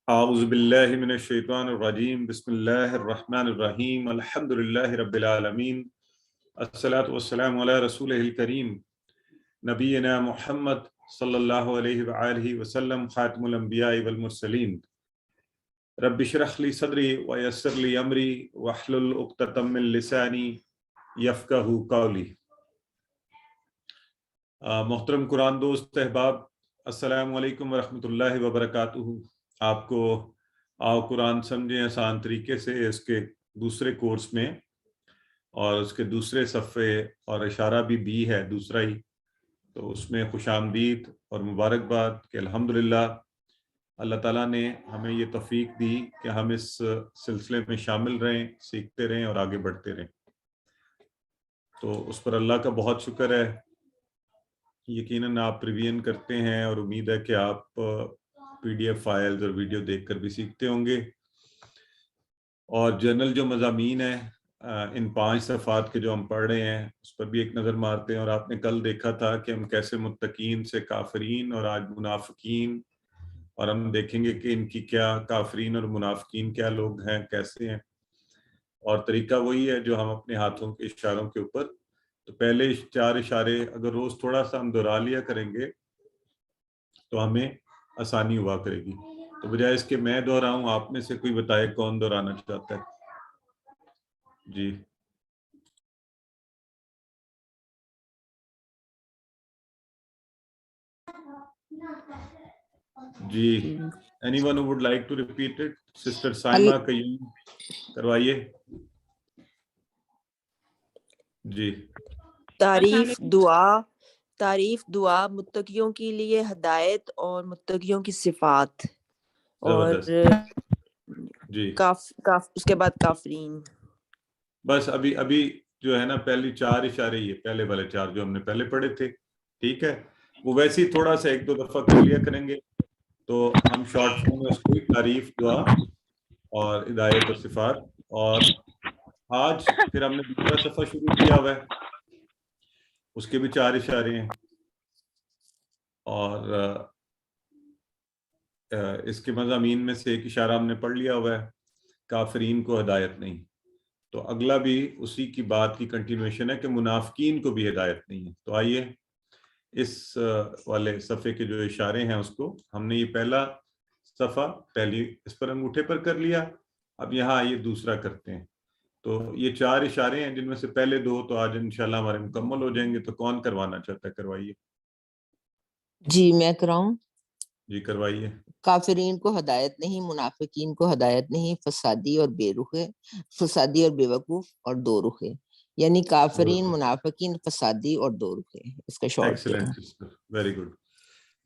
اعوذ باللہ من الشیطان الرجیم بسم اللہ الرحمن الرحیم الحمدللہ رب العالمین الصلاۃ والسلام علی رسولہ الکریم نبینا محمد صلی اللہ علیہ وآلہ وسلم خاتم الانبیاء والمرسلین رب اشرح لی صدری ویسر لی امری واحلل عقدۃ من لسانی یفقہوا قولی۔ محترم قرآن دوست احباب، السلام علیکم ورحمۃ اللہ وبرکاتہ۔ آپ کو آؤ قرآن سمجھیں آسان طریقے سے اس کے دوسرے کورس میں، اور اس کے دوسرے صفحے اور اشارہ بھی ہے دوسرا ہی، تو اس میں خوش آمدید اور مبارکباد کہ الحمدللہ اللہ تعالیٰ نے ہمیں یہ توفیق دی کہ ہم اس سلسلے میں شامل رہیں، سیکھتے رہیں اور آگے بڑھتے رہیں، تو اس پر اللہ کا بہت شکر ہے۔ یقیناً آپ ریویژن کرتے ہیں اور امید ہے کہ آپ پی ڈی ایف فائلز اور ویڈیو دیکھ کر بھی سیکھتے ہوں گے، اور جنرل جو مضامین ہیں ان 5 صفحات کے جو ہم پڑھ رہے ہیں اس پر بھی ایک نظر مارتے ہیں۔ اور آپ نے کل دیکھا تھا کہ ہم کیسے متقین سے کافرین اور آج منافقین، اور ہم دیکھیں گے کہ ان کی کیا کافرین اور منافقین کیا لوگ ہیں، کیسے ہیں، اور طریقہ وہی ہے جو ہم اپنے ہاتھوں کے اشاروں کے اوپر، تو پہلے 4 اشارے اگر روز تھوڑا سا ہم دہرا لیا کریں گے تو ہمیں آسانی ہوا کرے گی۔ تو بجائے اس کے میں دہراؤں، آپ میں سے کوئی بتائے کون دہرانا چاہتا ہے؟ جی جی anyone would like to repeat it? Sister Saima Qayyum کروائیے جی۔ تعریف دعا متقیوں کے لیے ہدایت اور متقیوں کی صفات، اور جی اس کے بعد کافرین۔ بس ابھی جو ہے نا پہلی 4 اشارے یہ پہلے والے 4 جو ہم نے پہلے پڑھے تھے، ٹھیک ہے، وہ ویسے ہی تھوڑا سا 1-2 دفعہ کر لیا کریں گے، تو ہم شارٹ فارم میں اس کو تعریف دعا اور ہدایت اور صفات، اور آج پھر ہم نے دوسرا صفحہ شروع کیا ہوا ہے، اس کے بھی 4 اشارے ہیں، اور اس کے مضامین میں سے ایک اشارہ ہم نے پڑھ لیا ہوا ہے، کافرین کو ہدایت نہیں، تو اگلا بھی اسی کی بات کی کنٹینویشن ہے کہ منافقین کو بھی ہدایت نہیں ہے۔ تو آئیے اس والے صفحے کے جو اشارے ہیں اس کو ہم نے یہ پہلا صفحہ پہلی اس پر انگوٹھے پر کر لیا، اب یہاں آئیے دوسرا کرتے ہیں۔ تو یہ 4 اشارے ہیں جن میں سے پہلے 2 تو آج انشاءاللہ ہمارے مکمل ہو جائیں گے، تو کون کروانا چاہتا ہے کروائیے؟ جی میں کراؤں؟ جی کروائیے۔ کافرین کو ہدایت نہیں، منافقین کو ہدایت نہیں، فسادی اور بے رخے، فسادی اور بے وقوف اور دو رخے، یعنی کافرین، منافقین، فسادی اور دو رخے، اس کا شارٹ کیا ہے۔ Excellent sister, very good.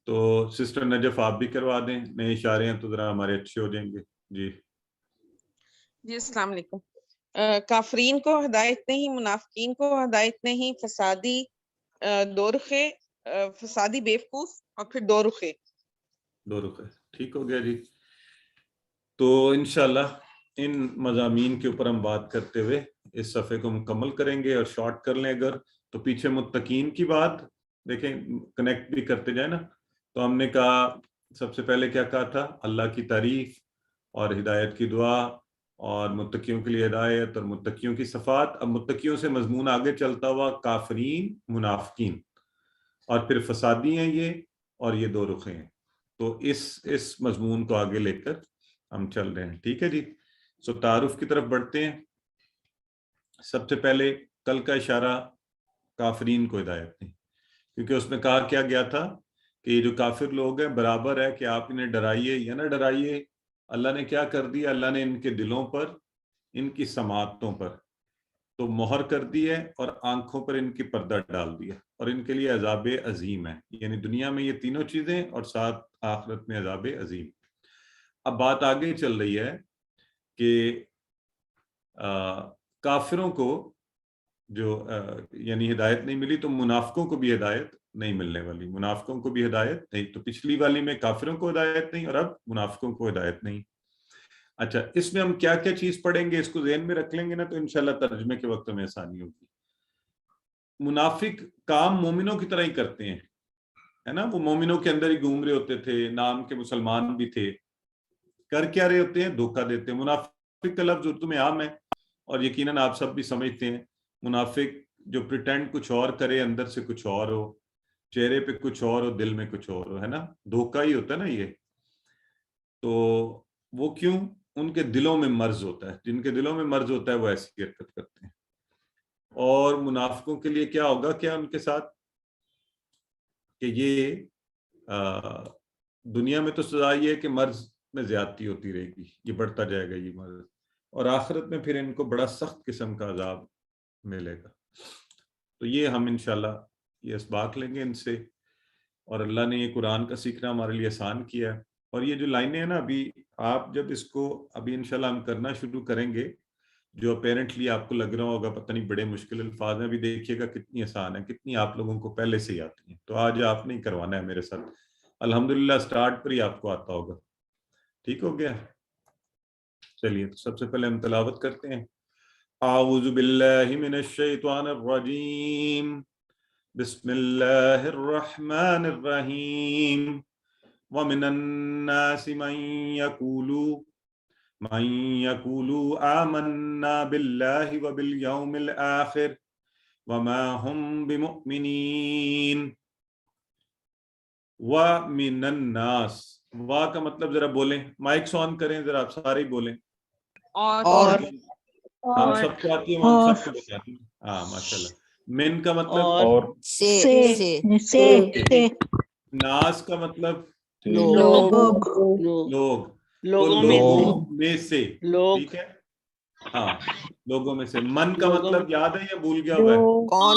تو سسٹر نجف آپ بھی کروا دیں، نئے اشارے ہیں تو ذرا ہمارے اچھے ہو جائیں گے۔ جی جی السلام علیکم۔ کافرین کو ہدایت نہیں، منافقین کو ہدایت نہیں، فسادی دو رخے، فسادی بیوقوف اور پھر دو رخے۔ ٹھیک ہو گیا جی۔ تو انشاءاللہ ان مضامین کے اوپر ہم بات کرتے ہوئے اس صفحے کو مکمل کریں گے، اور شارٹ کر لیں اگر تو پیچھے متقین کی بات دیکھیں، کنیکٹ بھی کرتے جائیں نا، تو ہم نے کہا سب سے پہلے کیا کہا تھا؟ اللہ کی تعریف اور ہدایت کی دعا اور متقیوں کے لیے ہدایت اور متقیوں کی صفات۔ اب متقیوں سے مضمون آگے چلتا ہوا کافرین، منافقین، اور پھر فسادی ہیں یہ، اور یہ دو رخے ہیں۔ تو اس مضمون کو آگے لے کر ہم چل رہے ہیں، ٹھیک ہے جی۔ سو تعارف کی طرف بڑھتے ہیں۔ سب سے پہلے کل کا اشارہ کافرین کو ہدایت نہیں، کیونکہ اس میں کہا کیا گیا تھا کہ یہ جو کافر لوگ ہیں برابر ہے کہ آپ انہیں ڈرائیے یا نہ ڈرائیے، اللہ نے کیا کر دیا؟ اللہ نے ان کے دلوں پر، ان کی سماعتوں پر تو مہر کر دی ہے، اور آنکھوں پر ان کی پردہ ڈال دیا، اور ان کے لیے عذاب عظیم ہے، یعنی دنیا میں یہ تینوں چیزیں اور ساتھ آخرت میں عذاب عظیم۔ اب بات آگے چل رہی ہے کہ کافروں کو جو یعنی ہدایت نہیں ملی، تو منافقوں کو بھی ہدایت نہیں ملنے والی، منافقوں کو بھی ہدایت نہیں۔ تو پچھلی والی میں کافروں کو ہدایت نہیں، اور اب منافقوں کو ہدایت نہیں۔ اچھا، اس میں ہم کیا کیا چیز پڑھیں گے، اس کو ذہن میں رکھ لیں گے نا تو انشاءاللہ ترجمے کے وقت میں آسانی ہوگی۔ منافق کام مومنوں کی طرح ہی کرتے ہیں، ہے نا، وہ مومنوں کے اندر ہی گھوم رہے ہوتے تھے، نام کے مسلمان بھی تھے، کر کیا رہے ہوتے ہیں؟ دھوکہ دیتے ہیں. منافق کا لفظ اردو میں عام ہے اور یقیناً آپ سب بھی سمجھتے ہیں. منافق جو پریٹینڈ کچھ اور کرے، اندر سے کچھ اور ہو، چہرے پہ کچھ اور ہو، دل میں کچھ اور ہو، ہے نا. دھوکہ ہی ہوتا ہے نا یہ. تو وہ کیوں؟ ان کے دلوں میں مرض ہوتا ہے. جن کے دلوں میں مرض ہوتا ہے وہ ایسی حرکت کرتے ہیں. اور منافقوں کے لیے کیا ہوگا، کیا ان کے ساتھ، کہ یہ دنیا میں تو سزا یہ ہے کہ مرض میں زیادتی ہوتی رہے گی، یہ بڑھتا جائے گا یہ مرض، اور آخرت میں پھر ان کو بڑا سخت قسم کا عذاب ملے گا. تو یہ ہم انشاءاللہ یہ اسباق لیں گے ان سے. اور اللہ نے یہ قرآن کا سیکھنا ہمارے لیے آسان کیا ہے. اور یہ جو لائنیں ہیں نا، ابھی آپ جب اس کو ابھی انشاءاللہ ہم کرنا شروع کریں گے، جو اپیرنٹلی آپ کو لگ رہا ہوگا پتہ نہیں بڑے مشکل الفاظ ہیں، ابھی دیکھیے گا کتنی آسان ہے، کتنی آپ لوگوں کو پہلے سے ہی آتی ہیں. تو آج آپ نہیں کروانا ہے میرے ساتھ، الحمدللہ سٹارٹ پر ہی آپ کو آتا ہوگا. ٹھیک ہو گیا؟ چلیے تو سب سے پہلے ہم تلاوت کرتے ہیں. اعوذ باللہ من الشیطان الرجیم، بسم اللہ الرحمن الرحیم. ومن الناس من يقول آمنا بالله وباليوم الآخر وما هم بمؤمنين. ومن الناس، وا کا مطلب ذرا بولیں، مائکس آن کریں ذرا، آپ سارے ہی بولیں. اور ہم سب کو آتی ہے، ہم سب کو بتاتے ہیں. ہاں ماشاءاللہ. من کا مطلب اور سے ناس کا مطلب لوگ لوگ. تو لوگوں میں سے، ٹھیک ہے. ہاں لوگوں میں سے. من کا مطلب یاد ہے یا بھول گیا ہوا ہے؟ کون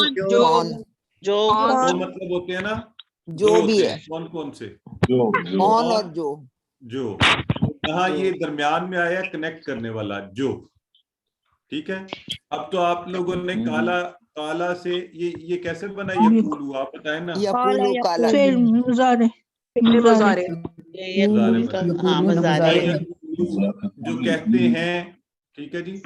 دو مطلب ہوتے ہیں نا، جو دو بھی ہوتے ہے، ہیں. کون کون سے؟ کون اور جو. جو. یہاں یہ درمیان میں آیا کنیکٹ کرنے والا جو. ٹھیک ہے. اب تو آپ لوگوں نے کالا، کالا سے یہ کیسے بنا؟ یہ پولو آپ بتائیں نا. یقولو کالا، جو کہتے ہیں، ٹھیک ہے جی.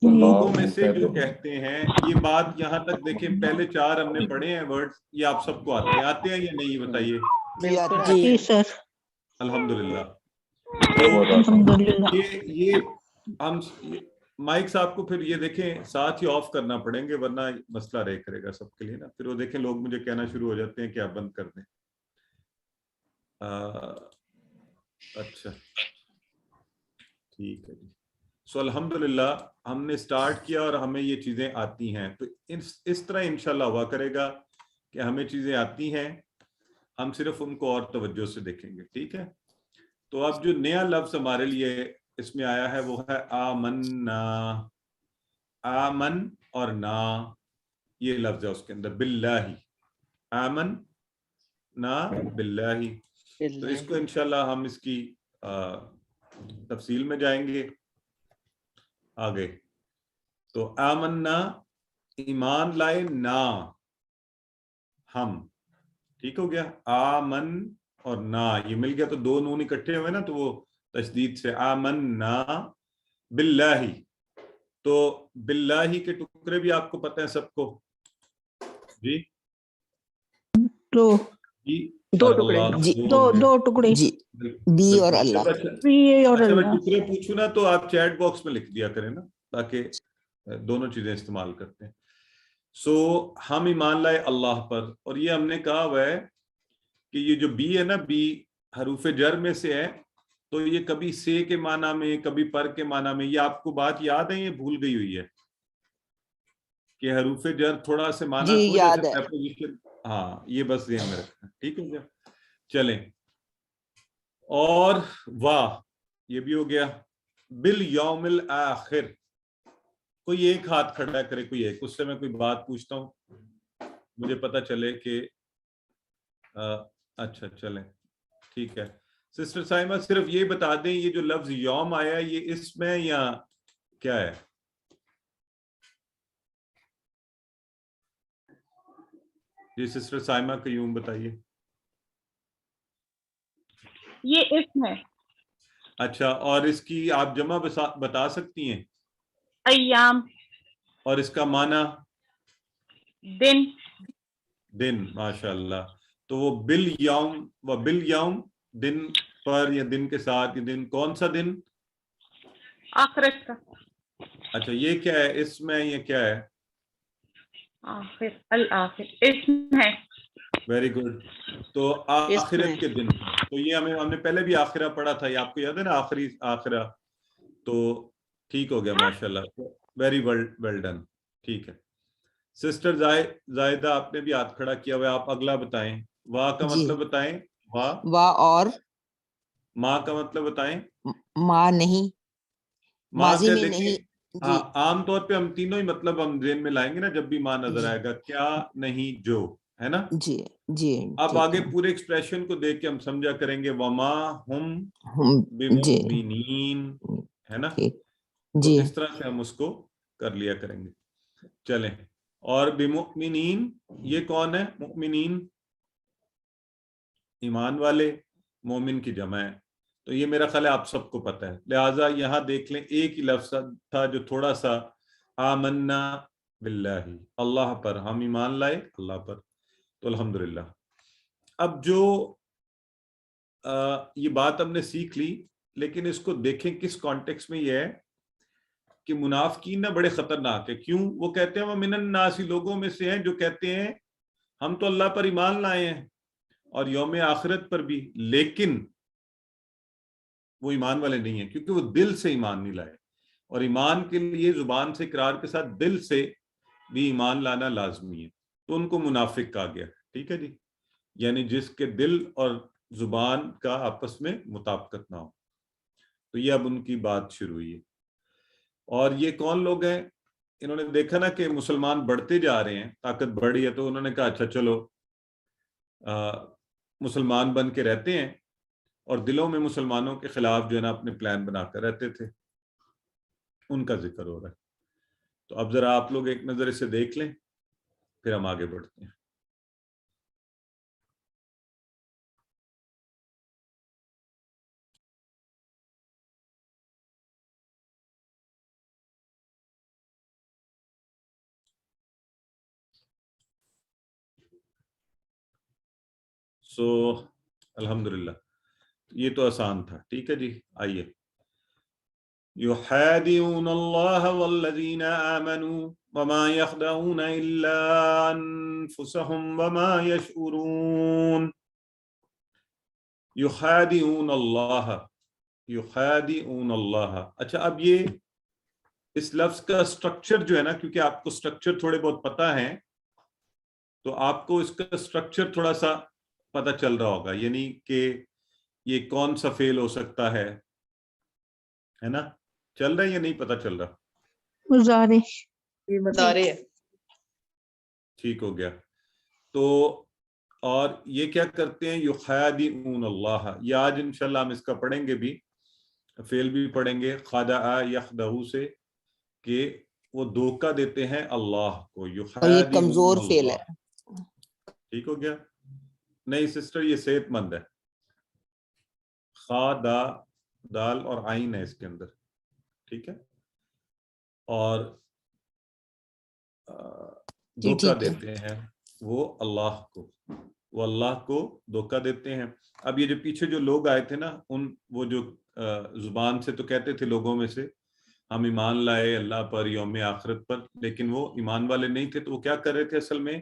تو لوگوں میں سے جو کہتے ہیں، یہ بات یہاں تک دیکھیں، پہلے 4 ہم نے پڑھے ہیں ورڈ، یہ آپ سب کو آتے ہیں یا نہیں بتائیے؟ جی سر الحمدللہ. تو یہ ہم مائکس آپ کو پھر یہ دیکھیں ساتھ ہی آف کرنا پڑیں گے، ورنہ مسئلہ رہ کرے گا سب کے لیے نا. پھر وہ دیکھیں لوگ مجھے کہنا شروع ہو جاتے ہیں کہ آپ بند کر دیں. اچھا ٹھیک ہے جی. سو الحمدللہ ہم نے سٹارٹ کیا اور ہمیں یہ چیزیں آتی ہیں. تو اس طرح انشاءاللہ ہوا کرے گا کہ ہمیں چیزیں آتی ہیں، ہم صرف ان کو اور توجہ سے دیکھیں گے. ٹھیک ہے. تو اب جو نیا لفظ ہمارے لیے اس میں آیا ہے وہ ہے آمنا. آمن اور نا، یہ لفظ ہے اس کے اندر. باللہ، آمن نا باللہ. تو اس کو انشاءاللہ ہم اس کی تفصیل میں جائیں گے آگے. تو آمنا ایمان لائے، نا ہم. ٹھیک ہو گیا. آمن اور نا یہ مل گیا تو 2 نون اکٹھے ہوئے نا، تو وہ تشدید سے آمنا باللہ. تو باللہ کے ٹکڑے بھی آپ کو پتہ ہیں سب کو جی؟ دو ٹکڑے، دو ٹکڑے، جی، بی اور اللہ. اور میں اللہ. ٹکڑے پوچھوں نا تو آپ چیٹ باکس میں لکھ دیا کریں نا، تاکہ دونوں چیزیں استعمال کرتے ہیں. سو ہم ایمان لائے اللہ پر. اور یہ ہم نے کہا ہوا ہے کہ یہ جو بی ہے نا، بی حروف جر میں سے ہے، تو یہ کبھی سے کے معنی میں، کبھی پر کے معنی میں. یہ آپ کو بات یاد ہے، یہ بھول گئی ہوئی ہے کہ حروف جر تھوڑا سے معنی جی کو یاد جیسے ہے. preposition، ہاں یہ بس ذہن میں رکھنا. ٹھیک ہو گیا. چلیں. اور واہ یہ بھی ہو گیا. بالیوم الآخر، کوئی ایک ہاتھ کھڑا کرے، کوئی ایک. اس سے میں کوئی بات پوچھتا ہوں، مجھے پتہ چلے کہ اچھا چلیں ٹھیک ہے. سسٹر سائمہ صرف یہ بتا دیں یہ جو لفظ یوم آیا یہ اس میں یا کیا ہے؟ جی سسٹر سائمہ قیوم بتائیے. یہ اسم ہے. اچھا، اور اس کی آپ جمع بتا سکتی ہیں؟ ایام. اور اس کا معنی؟ دن. دن. ماشاء اللہ. تو وہ بالیوم و بالیوم دن پر یا دن کے ساتھ، یہ دن کون سا دن؟ آخرت کا. اچھا یہ کیا ہے اس میں، یہ کیا ہے؟ آخر، الآخر اسم ہے. Very good. تو آخرت کے دن، تو یہ ہم نے پہلے بھی آخرہ پڑھا تھا، یہ آپ کو یاد ہے نا، آخری آخرہ. تو ٹھیک ہو گیا ماشاءاللہ، ویری ویل ڈن. ٹھیک ہے سسٹر زائدہ، آپ نے بھی ہاتھ کھڑا کیا ہوا ہے، آپ اگلا بتائیں. واہ کا مطلب بتائیں. واہ اور ماں کا مطلب بتائیں. ماں نہیں، ماں ماضی کے میں دیکھیں نہیں. ہاں عام طور پہ ہم تینوں ہی مطلب ہم ذہن میں لائیں گے نا جب بھی ماں نظر آئے گا، کیا نہیں جو، ہے نا. جی جی اب آگے پورے ایکسپریشن کو دیکھ کے ہم سمجھا کریں گے وما ہم جی بمؤمنین، ہے نا. تو جی اس طرح سے ہم اس کو کر لیا کریں گے. چلیں. اور بمؤمنین یہ کون ہے؟ مؤمنین ایمان والے، مومن کی جمع ہے. تو یہ میرا خیال ہے آپ سب کو پتہ ہے، لہٰذا یہاں دیکھ لیں ایک ہی لفظ تھا جو تھوڑا سا، آمنا باللہ، اللہ پر ہم ایمان لائے، اللہ پر. تو الحمدللہ. اب جو یہ بات ہم نے سیکھ لی، لیکن اس کو دیکھیں کس کانٹیکس میں یہ ہے کہ منافقین نہ بڑے خطرناک ہے. کیوں؟ وہ کہتے ہیں وہ من الناس، لوگوں میں سے ہیں جو کہتے ہیں ہم تو اللہ پر ایمان لائے ہیں اور یوم آخرت پر بھی، لیکن وہ ایمان والے نہیں ہیں کیونکہ وہ دل سے ایمان نہیں لائے. اور ایمان کے لیے زبان سے اقرار کے ساتھ دل سے بھی ایمان لانا لازمی ہے. تو ان کو منافق کہا گیا. ٹھیک ہے جی، یعنی جس کے دل اور زبان کا آپس میں مطابقت نہ ہو. تو یہ اب ان کی بات شروع ہوئی ہے. اور یہ کون لوگ ہیں؟ انہوں نے دیکھا نا کہ مسلمان بڑھتے جا رہے ہیں، طاقت بڑھی ہے، تو انہوں نے کہا اچھا چلو مسلمان بن کے رہتے ہیں، اور دلوں میں مسلمانوں کے خلاف جو ہے نا اپنے پلان بنا کر رہتے تھے. ان کا ذکر ہو رہا ہے. تو اب ذرا آپ لوگ ایک نظر اسے دیکھ لیں، پھر ہم آگے بڑھتے ہیں. الحمدللہ یہ تو آسان تھا. ٹھیک ہے جی، آئیے. يحادون الله والذين آمنوا وما يخدعون إلا أنفسهم وما يشعرون. يحادون الله، يحادون الله. اچھا اب یہ اس لفظ کا سٹرکچر جو ہے نا، کیونکہ آپ کو سٹرکچر تھوڑے بہت پتا ہیں تو آپ کو اس کا سٹرکچر تھوڑا سا پتہ چل رہا ہوگا، یعنی کہ یہ کون سا فعل ہو سکتا ہے نا. چل رہا ہے یا نہیں پتہ چل رہا؟ مضارع. ٹھیک ہو گیا. تو اور یہ کیا کرتے ہیں؟ یخادعون اللہ. یہ آج انشاءاللہ ہم اس کا پڑھیں گے بھی، فعل بھی پڑھیں گے، خدع یخدع سے، کہ وہ دھوکہ دیتے ہیں اللہ کو. اور یہ یخادعون کمزور فعل اللہ. ہے. ٹھیک ہو گیا؟ نہیں سسٹر یہ صحت مند ہے. خا دا دال اور عین ہے اس کے اندر. ٹھیک ہے. اور دھوکہ دیتے ہیں وہ اللہ کو، وہ اللہ کو دھوکہ دیتے ہیں. اب یہ جو پیچھے جو لوگ آئے تھے نا، وہ جو زبان سے تو کہتے تھے لوگوں میں سے ہم ایمان لائے اللہ پر، یوم آخرت پر، لیکن وہ ایمان والے نہیں تھے. تو وہ کیا کر رہے تھے اصل میں؟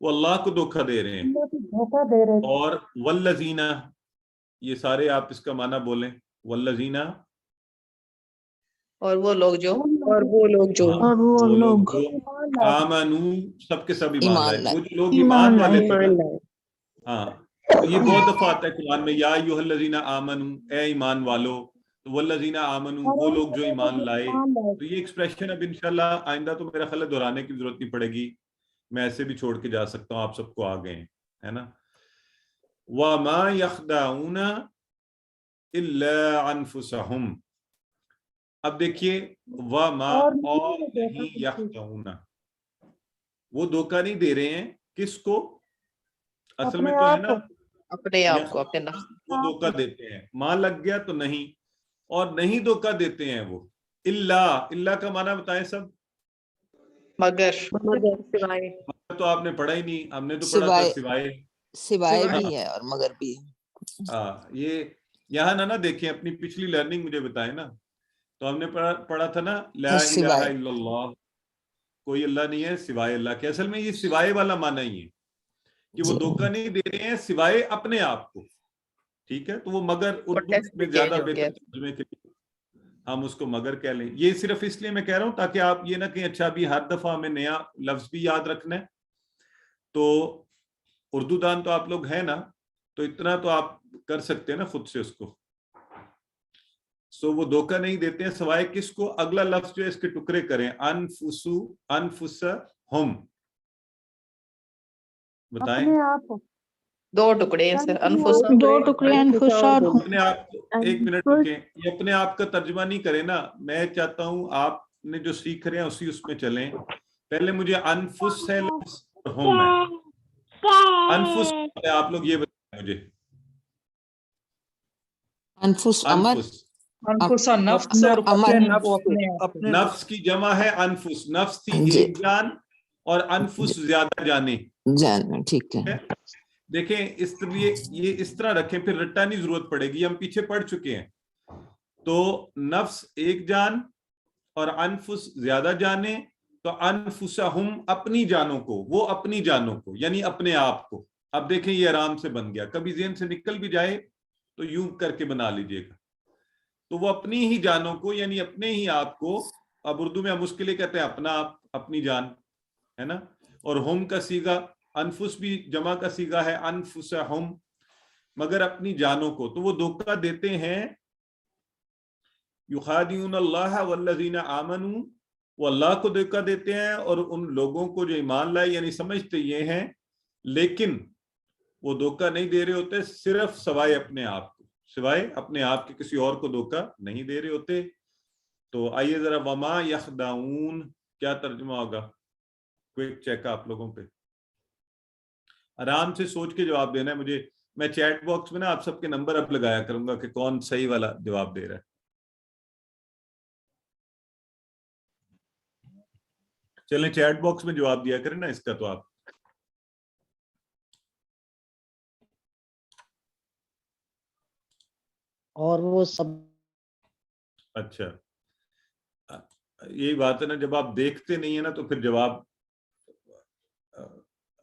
وہ اللہ کو دھوکہ دے رہے ہیں. اور والذین، یہ سارے آپ اس کا معنی بولیں. والذین، اور وہ لوگ جو، اور وہ لوگ جو، اور وہ لوگ جو آمنو، سب کے سب ایمان لائے. وہ جو لوگ ایمان والے تھے نا، ہاں تو یہ بہت دفعہ آتا ہے قرآن میں، یا ایھا الذین آمنو، اے ایمان والو. تو والذین آمنو، وہ لوگ جو ایمان لائے. تو یہ ایکسپریشن اب انشاءاللہ آئندہ تو میرا خیال ہے دہرانے کی ضرورت نہیں پڑے گی، میں ایسے بھی چھوڑ کے جا سکتا ہوں، آپ سب کو آ گئے ہیں، ہے نا. وَمَا يَخْدَعُونَ إِلَّا أَنفُسَهُمْ. اب دیکھیے وَمَا، اور نہیں، يَخْدَعُونَ، وہ دھوکہ نہیں دے رہے ہیں. کس کو؟ اصل میں تو ہے نا اپنے آپ کو، اپنے نفس. وہ دھوکہ دیتے ہیں. ماں لگ گیا تو نہیں، اور نہیں دھوکہ دیتے ہیں وہ. اللہ کا معنی بتائیں سب. مگر، سوائے. تو آپ نے پڑھا ہی نہیں، ہم نے تو پڑھا تھا سوائے. سوائے بھی ہے اور مگر بھی ہے. یہاں نہ دیکھیں، اپنی پچھلی لرننگ مجھے بتائیں نا، تو ہم نے پڑھا تھا نا لا الہ سوائے الا اللہ، کوئی اللہ نہیں ہے سوائے اللہ کے. اصل میں یہ سوائے والا معنی ہی ہے کہ وہ جی دھوکہ نہیں دے رہے ہیں سوائے اپنے آپ کو. ٹھیک ہے، تو وہ مگر اردو میں زیادہ بہتر ترجمے کے لیے ہم اس کو مگر کہہ لیں. یہ صرف اس لیے میں کہہ رہا ہوں تاکہ آپ یہ نہ کہیں اچھا ابھی ہر دفعہ ہمیں نیا لفظ بھی یاد رکھنا ہے. تو اردو دان تو آپ لوگ ہیں نا، تو اتنا تو آپ کر سکتے ہیں نا خود سے اس کو. سو وہ دھوکہ نہیں دیتے ہیں سوائے کس کو؟ اگلا لفظ جو ہے اس کے ٹکڑے کریں، انفسہم. بتائیں. اپنے آپ. دو ٹکڑے ہیں سر، انفسا دو ٹکڑے انفسا اور ہم. اپنے آپ کو، ایک منٹ رکیں، یہ اپنے آپ کا ترجمہ نہیں کرے نا. میں چاہتا ہوں آپ نے جو سیکھ رہے ہیں اسی اس میں چلیں. پہلے مجھے انفس ہے لفظ اور ہم ہے. انفس آپ لوگ یہ بتائیں مجھے. انفس امر، انفسا نفس اور امر، نفس کی جمع ہے انفس. نفس تھی جی ایک جان اور انفس زیادہ جانے. جان، ٹھیک ہے. دیکھیں اس لیے یہ اس طرح رکھیں، پھر رٹانی ضرورت پڑے گی، ہم پیچھے پڑھ چکے ہیں. تو نفس ایک جان اور انفس زیادہ جانے، تو انفسہم اپنی جانوں کو، وہ اپنی جانوں کو یعنی اپنے آپ کو. اب دیکھیں یہ آرام سے بن گیا، کبھی ذہن سے نکل بھی جائے تو یوں کر کے بنا لیجئے گا. تو وہ اپنی ہی جانوں کو یعنی اپنے ہی آپ کو، اب اردو میں ہم اس کے لیے کہتے ہیں اپنا آپ، اپنی جان ہے نا. اور ہم کا صیغہ، انفس بھی جمع کا صیغہ ہے انفسہم، مگر اپنی جانوں کو. تو وہ دھوکہ دیتے ہیں، یخادعون اللہ والذین آمنوا، وہ اللہ کو دھوکہ دیتے ہیں اور ان لوگوں کو جو ایمان لائے، یعنی سمجھتے یہ ہیں، لیکن وہ دھوکہ نہیں دے رہے ہوتے صرف سوائے اپنے آپ کو، سوائے اپنے آپ کے کسی اور کو دھوکہ نہیں دے رہے ہوتے. تو آئیے ذرا وما یخدعون کیا ترجمہ ہوگا؟ کوئک چیک آپ لوگوں پہ، آرام سے سوچ کے جواب دینا ہے مجھے. میں چیٹ باکس میں نا آپ سب کے نمبر اب لگایا کروں گا کہ کون صحیح والا جواب دے رہا ہے. چلیں چیٹ باکس میں جواب دیا کریں نا اس کا. تو آپ اور وہ سب اچھا یہی بات ہے نا، جب آپ دیکھتے نہیں ہیں نا تو پھر جواب.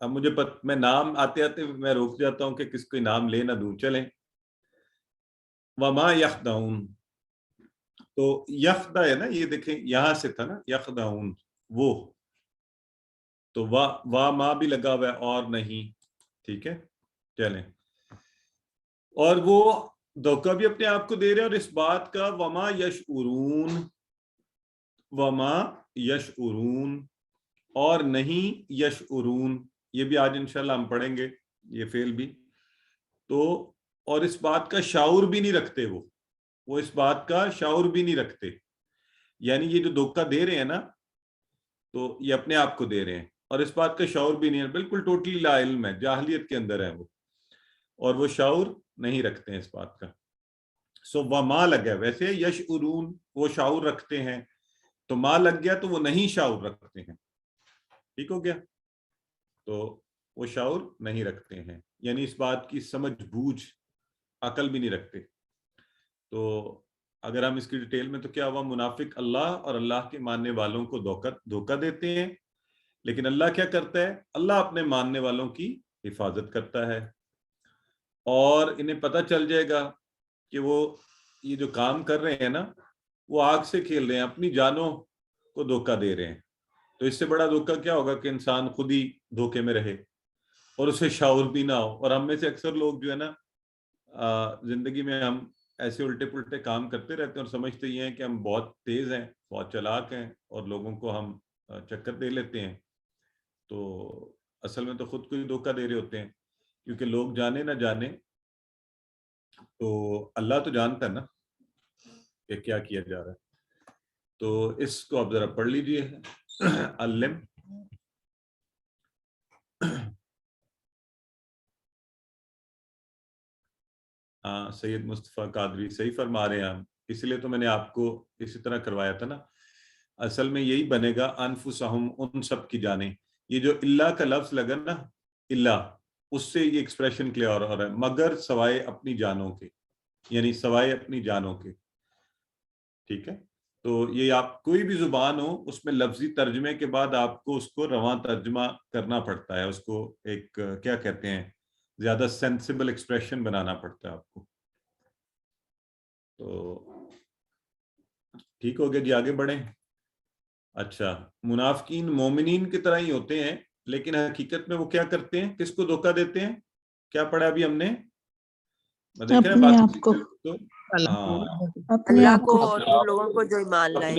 اب مجھے میں نام آتے آتے میں روک جاتا ہوں کہ کس کوئی نام لے نہ دوں. چلیں وما یخدعون، تو یخدع ہے نا، یہ دیکھیں یہاں سے تھا نا یخدعون وہ، تو وا ما بھی لگا ہوا ہے اور نہیں. ٹھیک ہے چلیں. اور وہ دھوکہ بھی اپنے آپ کو دے رہے ہیں، اور اس بات کا وما یشعرون، وما یشعرون اور نہیں یشعرون، یہ بھی آج انشاءاللہ ہم پڑھیں گے یہ فعل بھی. تو اور اس بات کا شعور بھی نہیں رکھتے، وہ اس بات کا شعور بھی نہیں رکھتے. یعنی یہ جو دھوکہ دے رہے ہیں نا، تو یہ اپنے آپ کو دے رہے ہیں اور اس بات کا شعور بھی نہیں ہے، بالکل ٹوٹلی لا علم ہے، جاہلیت کے اندر ہے وہ، اور وہ شعور نہیں رکھتے ہیں اس بات کا. سو وما لگ گیا، ویسے یشعرون وہ شعور رکھتے ہیں، تو ما لگ گیا تو وہ نہیں شعور رکھتے ہیں. ٹھیک ہو گیا؟ تو وہ شعور نہیں رکھتے ہیں یعنی اس بات کی سمجھ بوجھ، عقل بھی نہیں رکھتے. تو اگر ہم اس کی ڈیٹیل میں، تو کیا ہوا؟ منافق اللہ اور اللہ کے ماننے والوں کو دھوکہ دیتے ہیں، لیکن اللہ کیا کرتا ہے؟ اللہ اپنے ماننے والوں کی حفاظت کرتا ہے، اور انہیں پتہ چل جائے گا کہ وہ یہ جو کام کر رہے ہیں نا، وہ آگ سے کھیل رہے ہیں، اپنی جانوں کو دھوکہ دے رہے ہیں. تو اس سے بڑا دھوکہ کیا ہوگا کہ انسان خود ہی دھوکے میں رہے اور اسے شعور بھی نہ ہو. اور ہم میں سے اکثر لوگ جو ہے نا زندگی میں ہم ایسے الٹے پلٹے کام کرتے رہتے ہیں اور سمجھتے یہ ہیں کہ ہم بہت تیز ہیں، بہت چلاک ہیں، اور لوگوں کو ہم چکر دے لیتے ہیں. تو اصل میں تو خود کو ہی دھوکہ دے رہے ہوتے ہیں، کیونکہ لوگ جانے نہ جانے تو اللہ تو جانتا ہے نا کہ کیا کیا جا رہا ہے. تو اس کو آپ ذرا پڑھ لیجئے. علم ہاں سید مصطفیٰ قادری صحیح فرما رہے ہیں ہم، اس لیے تو میں نے آپ کو اسی طرح کروایا تھا نا. اصل میں یہی بنے گا انفسہم، ان سب کی جانیں. یہ جو اللہ کا لفظ لگا نا، اللہ، اس سے یہ ایکسپریشن کلیئر ہو رہا ہے، مگر سوائے اپنی جانوں کے. یعنی سوائے اپنی جانوں کے. ٹھیک ہے, تو یہ آپ کوئی بھی زبان ہو اس میں لفظی ترجمے کے بعد آپ کو اس کو رواں ترجمہ کرنا پڑتا ہے, اس کو ایک کیا کہتے ہیں زیادہ سینسیبل ایکسپریشن بنانا پڑتا ہے آپ کو. تو ٹھیک ہو گیا جی, آگے بڑھیں. اچھا, منافقین مومنین کی طرح ہی ہوتے ہیں, لیکن حقیقت میں وہ کیا کرتے ہیں, کس کو دھوکہ دیتے ہیں؟ کیا پڑھا ابھی ہم نے؟ اپنے آپ کو, اپنے اللہ آپ کو کو, اور ان لوگوں کو جو ایمان لائے.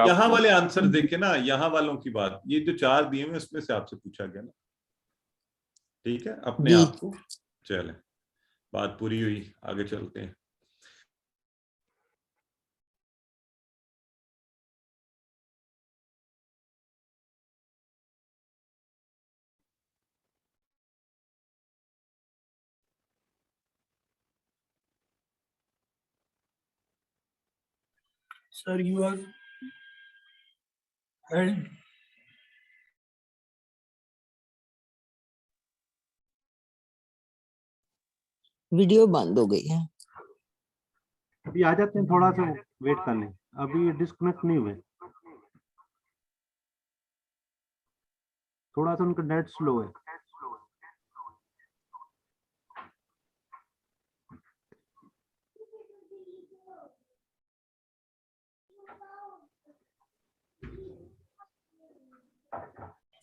یہاں والے آنسر دیکھیں نا, یہاں والوں کی بات, یہ جو 4 دیے ہیں اس میں سے آپ سے پوچھا گیا نا. ٹھیک ہے, اپنے جی. آپ کو. چلیں, بات پوری ہوئی, آگے چلتے ہیں. Sir, you are held. Video بند ہو گئی ہے. ابھی آ جاتے ہیں, تھوڑا سا ویٹ کر لیں, ابھی ڈسکنیکٹ نہیں ہوئے, تھوڑا سا ان کا نیٹ سلو ہے.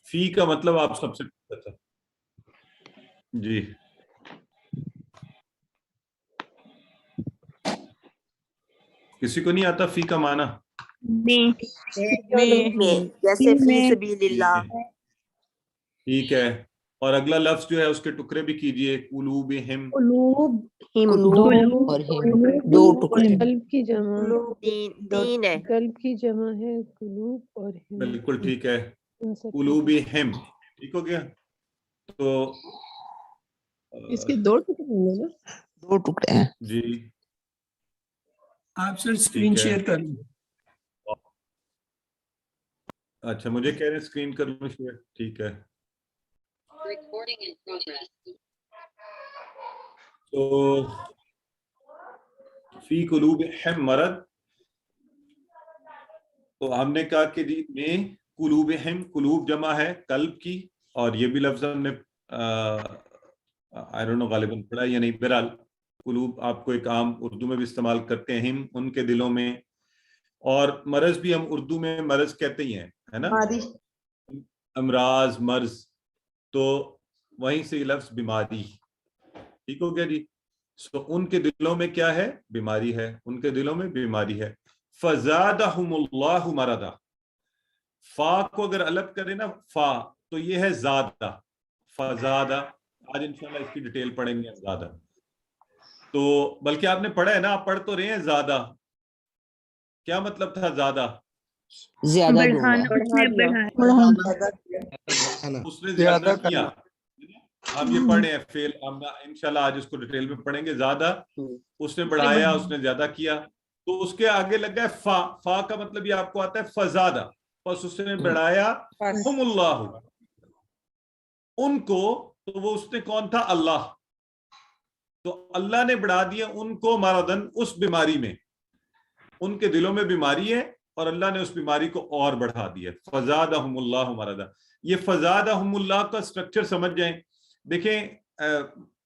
فی کا مطلب آپ سب سے پوچھا تھا جی. کسی کو نہیں آتا فی کا معنی؟ میں جیسے فی سبیل اللہ. ٹھیک ہے, اور اگلا لفظ جو ہے اس کے ٹکڑے بھی کیجئے, قلوبہم. قلوب اور ہم 2 ٹکڑے. قلب کی جمع, تین ہے. قلب کی جمع ہے قلوب اور ہم. بالکل ٹھیک ہے, قلوبہم. ٹھیک ہو گیا. تو اس کے 2 ٹکڑے ہیں نا, 2 ٹکڑے ہیں جی. آپ سر اسکرین شیئر کر لیں. اچھا, مجھے کہہ رہے ہیں اسکرین کر لوں شیئر. ٹھیک ہے, تو فی قلوبہم مرض, تو ہم نے کہا کہ جی میں قلوبہم, قلوب جمع ہے قلب کی, اور یہ بھی لفظ ہم نے آئی ڈونٹ نو غالباً پڑھا یا نہیں. بہرحال قلوب آپ کو ایک عام اردو میں بھی استعمال کرتے ہیں, ہم ان کے دلوں میں, اور مرض بھی ہم اردو میں مرض کہتے ہی ہیں, ہے نا, امراض, مرض, تو وہیں سے یہ لفظ بیماری. ٹھیک ہو گیا جی. سو ان کے دلوں میں کیا ہے؟ بیماری ہے, ان کے دلوں میں بیماری ہے. فزادہم اللہ مرضا, فا کو اگر الگ کرے نا فا, تو یہ ہے زادہ, فزادہ. آج انشاءاللہ اس کی ڈیٹیل پڑھیں گے زیادہ. تو بلکہ آپ نے پڑھا ہے نا, آپ پڑھ تو رہے ہیں زادہ, کیا مطلب تھا زادہ؟ زیادہ دوں گا, اس نے زیادہ کیا. ہم یہ پڑھے ہیں فیل, ہم انشاءاللہ آج اس کو ڈیٹیل میں پڑھیں گے. زیادہ اس نے بڑھایا, اس نے زیادہ کیا, تو اس کے آگے لگ گیا فا. فا کا مطلب یہ آپ کو آتا ہے فزادہ, بس اس نے بڑھایا ہم اللہ, ان کو. تو وہ اس نے کون تھا؟ اللہ. تو اللہ نے بڑھا دیا ان کو مرضن, اس بیماری میں, ان کے دلوں میں بیماری ہے, اور اللہ نے اس بیماری کو اور بڑھا دیا. فزادہم اللہ مرضا. یہ فزادہم اللہ کا سٹرکچر سمجھ جائیں. دیکھیں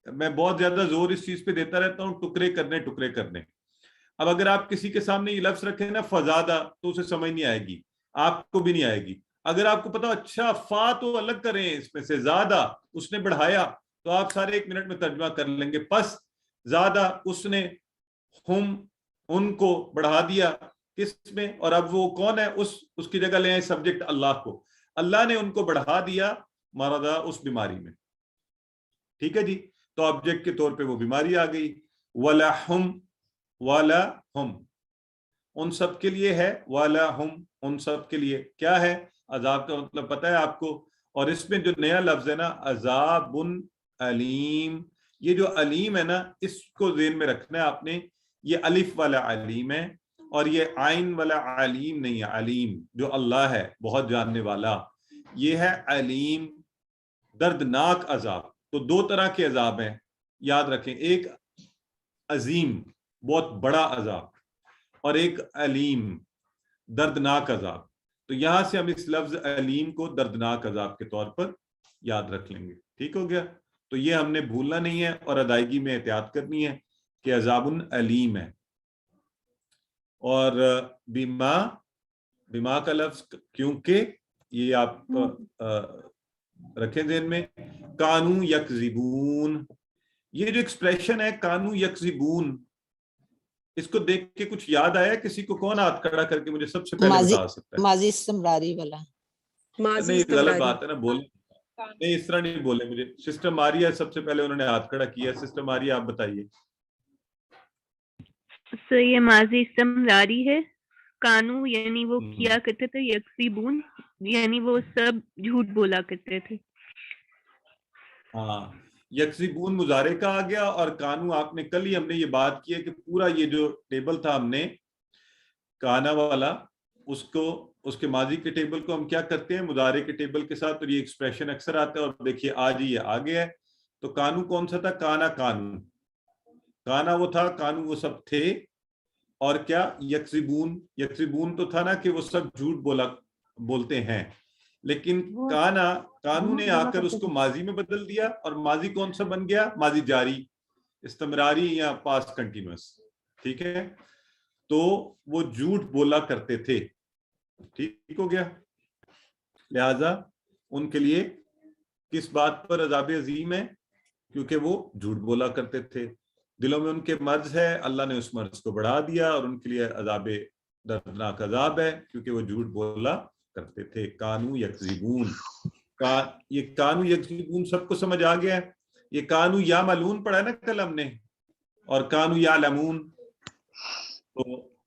میں بہت زیادہ زور اس چیز پہ دیتا رہتا ہوں, ٹکڑے کرنے. اب اگر آپ کسی کے سامنے یہ لفظ رکھیں نا فزادہ, تو اسے سمجھ نہیں آئے گی, آپ کو بھی نہیں آئے گی. اگر آپ کو پتا اچھا فا تو الگ کریں, اس میں سے زیادہ اس نے بڑھایا, تو آپ سارے 1 منٹ میں ترجمہ کر لیں گے. پس زیادہ اس نے ہم, ان کو بڑھا دیا کس میں, اور اب وہ کون ہے, اس کی جگہ لے آئے سبجیکٹ اللہ کو. اللہ نے ان کو بڑھا دیا مرضا, اس بیماری میں. ٹھیک ہے جی. تو آبجیکٹ کے طور پہ وہ بیماری آ گئی. وَلَهُمْ, وَلَهُمْ ان سب کے لیے ہے, وَلَهُمْ ان سب کے لیے کیا ہے؟ عذاب کا مطلب پتہ ہے آپ کو. اور اس میں جو نیا لفظ ہے نا عذاب علیم, یہ جو علیم ہے نا, اس کو ذہن میں رکھنا ہے آپ نے. یہ الف والا علیم ہے, اور یہ عین والا علیم نہیں ہے. علیم جو اللہ ہے بہت جاننے والا, یہ ہے علیم دردناک عذاب. تو 2 طرح کے عذاب ہیں, یاد رکھیں. ایک عظیم بہت بڑا عذاب، اور ایک علیم دردناک عذاب. تو یہاں سے ہم اس لفظ علیم کو دردناک عذاب کے طور پر یاد رکھ لیں گے. ٹھیک ہو گیا؟ تو یہ ہم نے بھولنا نہیں ہے اور ادائیگی میں احتیاط کرنی ہے کہ عذاب علیم ہے. اور بیما کا لفظ کیونکہ یہ آپ رکھیں ذہن میں، کانو یکذبون، یہ جو ایکسپریشن ہے کانو یکذبون، اس کو دیکھ کے کچھ یاد آیا کسی کو؟ کون ہاتھ کھڑا کر کے مجھے سب سے پہلے بتا سکتا ہے؟ ماضی استمراری والا. نہیں غلط بات ہے نا، بولے نہیں، اس طرح نہیں بولے. مجھے سسٹر ماریا سب سے پہلے انہوں نے ہاتھ کھڑا کیا. سسٹر ماریا آپ بتائیے. سر یہ ماضی استمراری ہے. کانو یعنی وہ کیا کرتے تھے، یکسیبون یعنی وہ سب جھوٹ بولا کرتے تھے. ہاں، یکسیبون مضارع کا آ گیا، اور کانو آپ نے کل ہی ہم نے یہ بات کی ہے کہ پورا یہ جو ٹیبل تھا ہم نے کانا والا، اس کے ماضی کے ٹیبل کو ہم کیا کرتے ہیں مضارع کے ٹیبل کے ساتھ، اور یہ ایکسپریشن اکثر آتا ہے. اور دیکھیے آج یہ آ گیا ہے. تو کانو کون سا تھا؟ کانا وہ تھا، کانو وہ سب تھے. اور کیا یکسیبون تو تھا نا کہ وہ سب جھوٹ بولتے ہیں. لیکن کانو نے آ کر اس کو ماضی میں بدل دیا، اور ماضی کون سا بن گیا؟ ماضی جاری استمراری یا پاسٹ کنٹینیوس. ٹھیک ہے؟ تو وہ جھوٹ بولا کرتے تھے. ٹھیک ہو گیا؟ لہذا ان کے لیے کس بات پر عذاب عظیم ہے؟ کیونکہ وہ جھوٹ بولا کرتے تھے. دلوں میں ان کے مرض ہے، اللہ نے اس مرض کو بڑھا دیا، اور ان کے لیے عذاب دردناک عذاب ہے کیونکہ وہ جھوٹ بولا کرتے تھے. کانو یکذبون، یہ کانو یکذبون سب کو سمجھ آ گیا ہے. یہ کانو یا ملون پڑھا نا کل ہم نے، اور کانو یا لمون، تو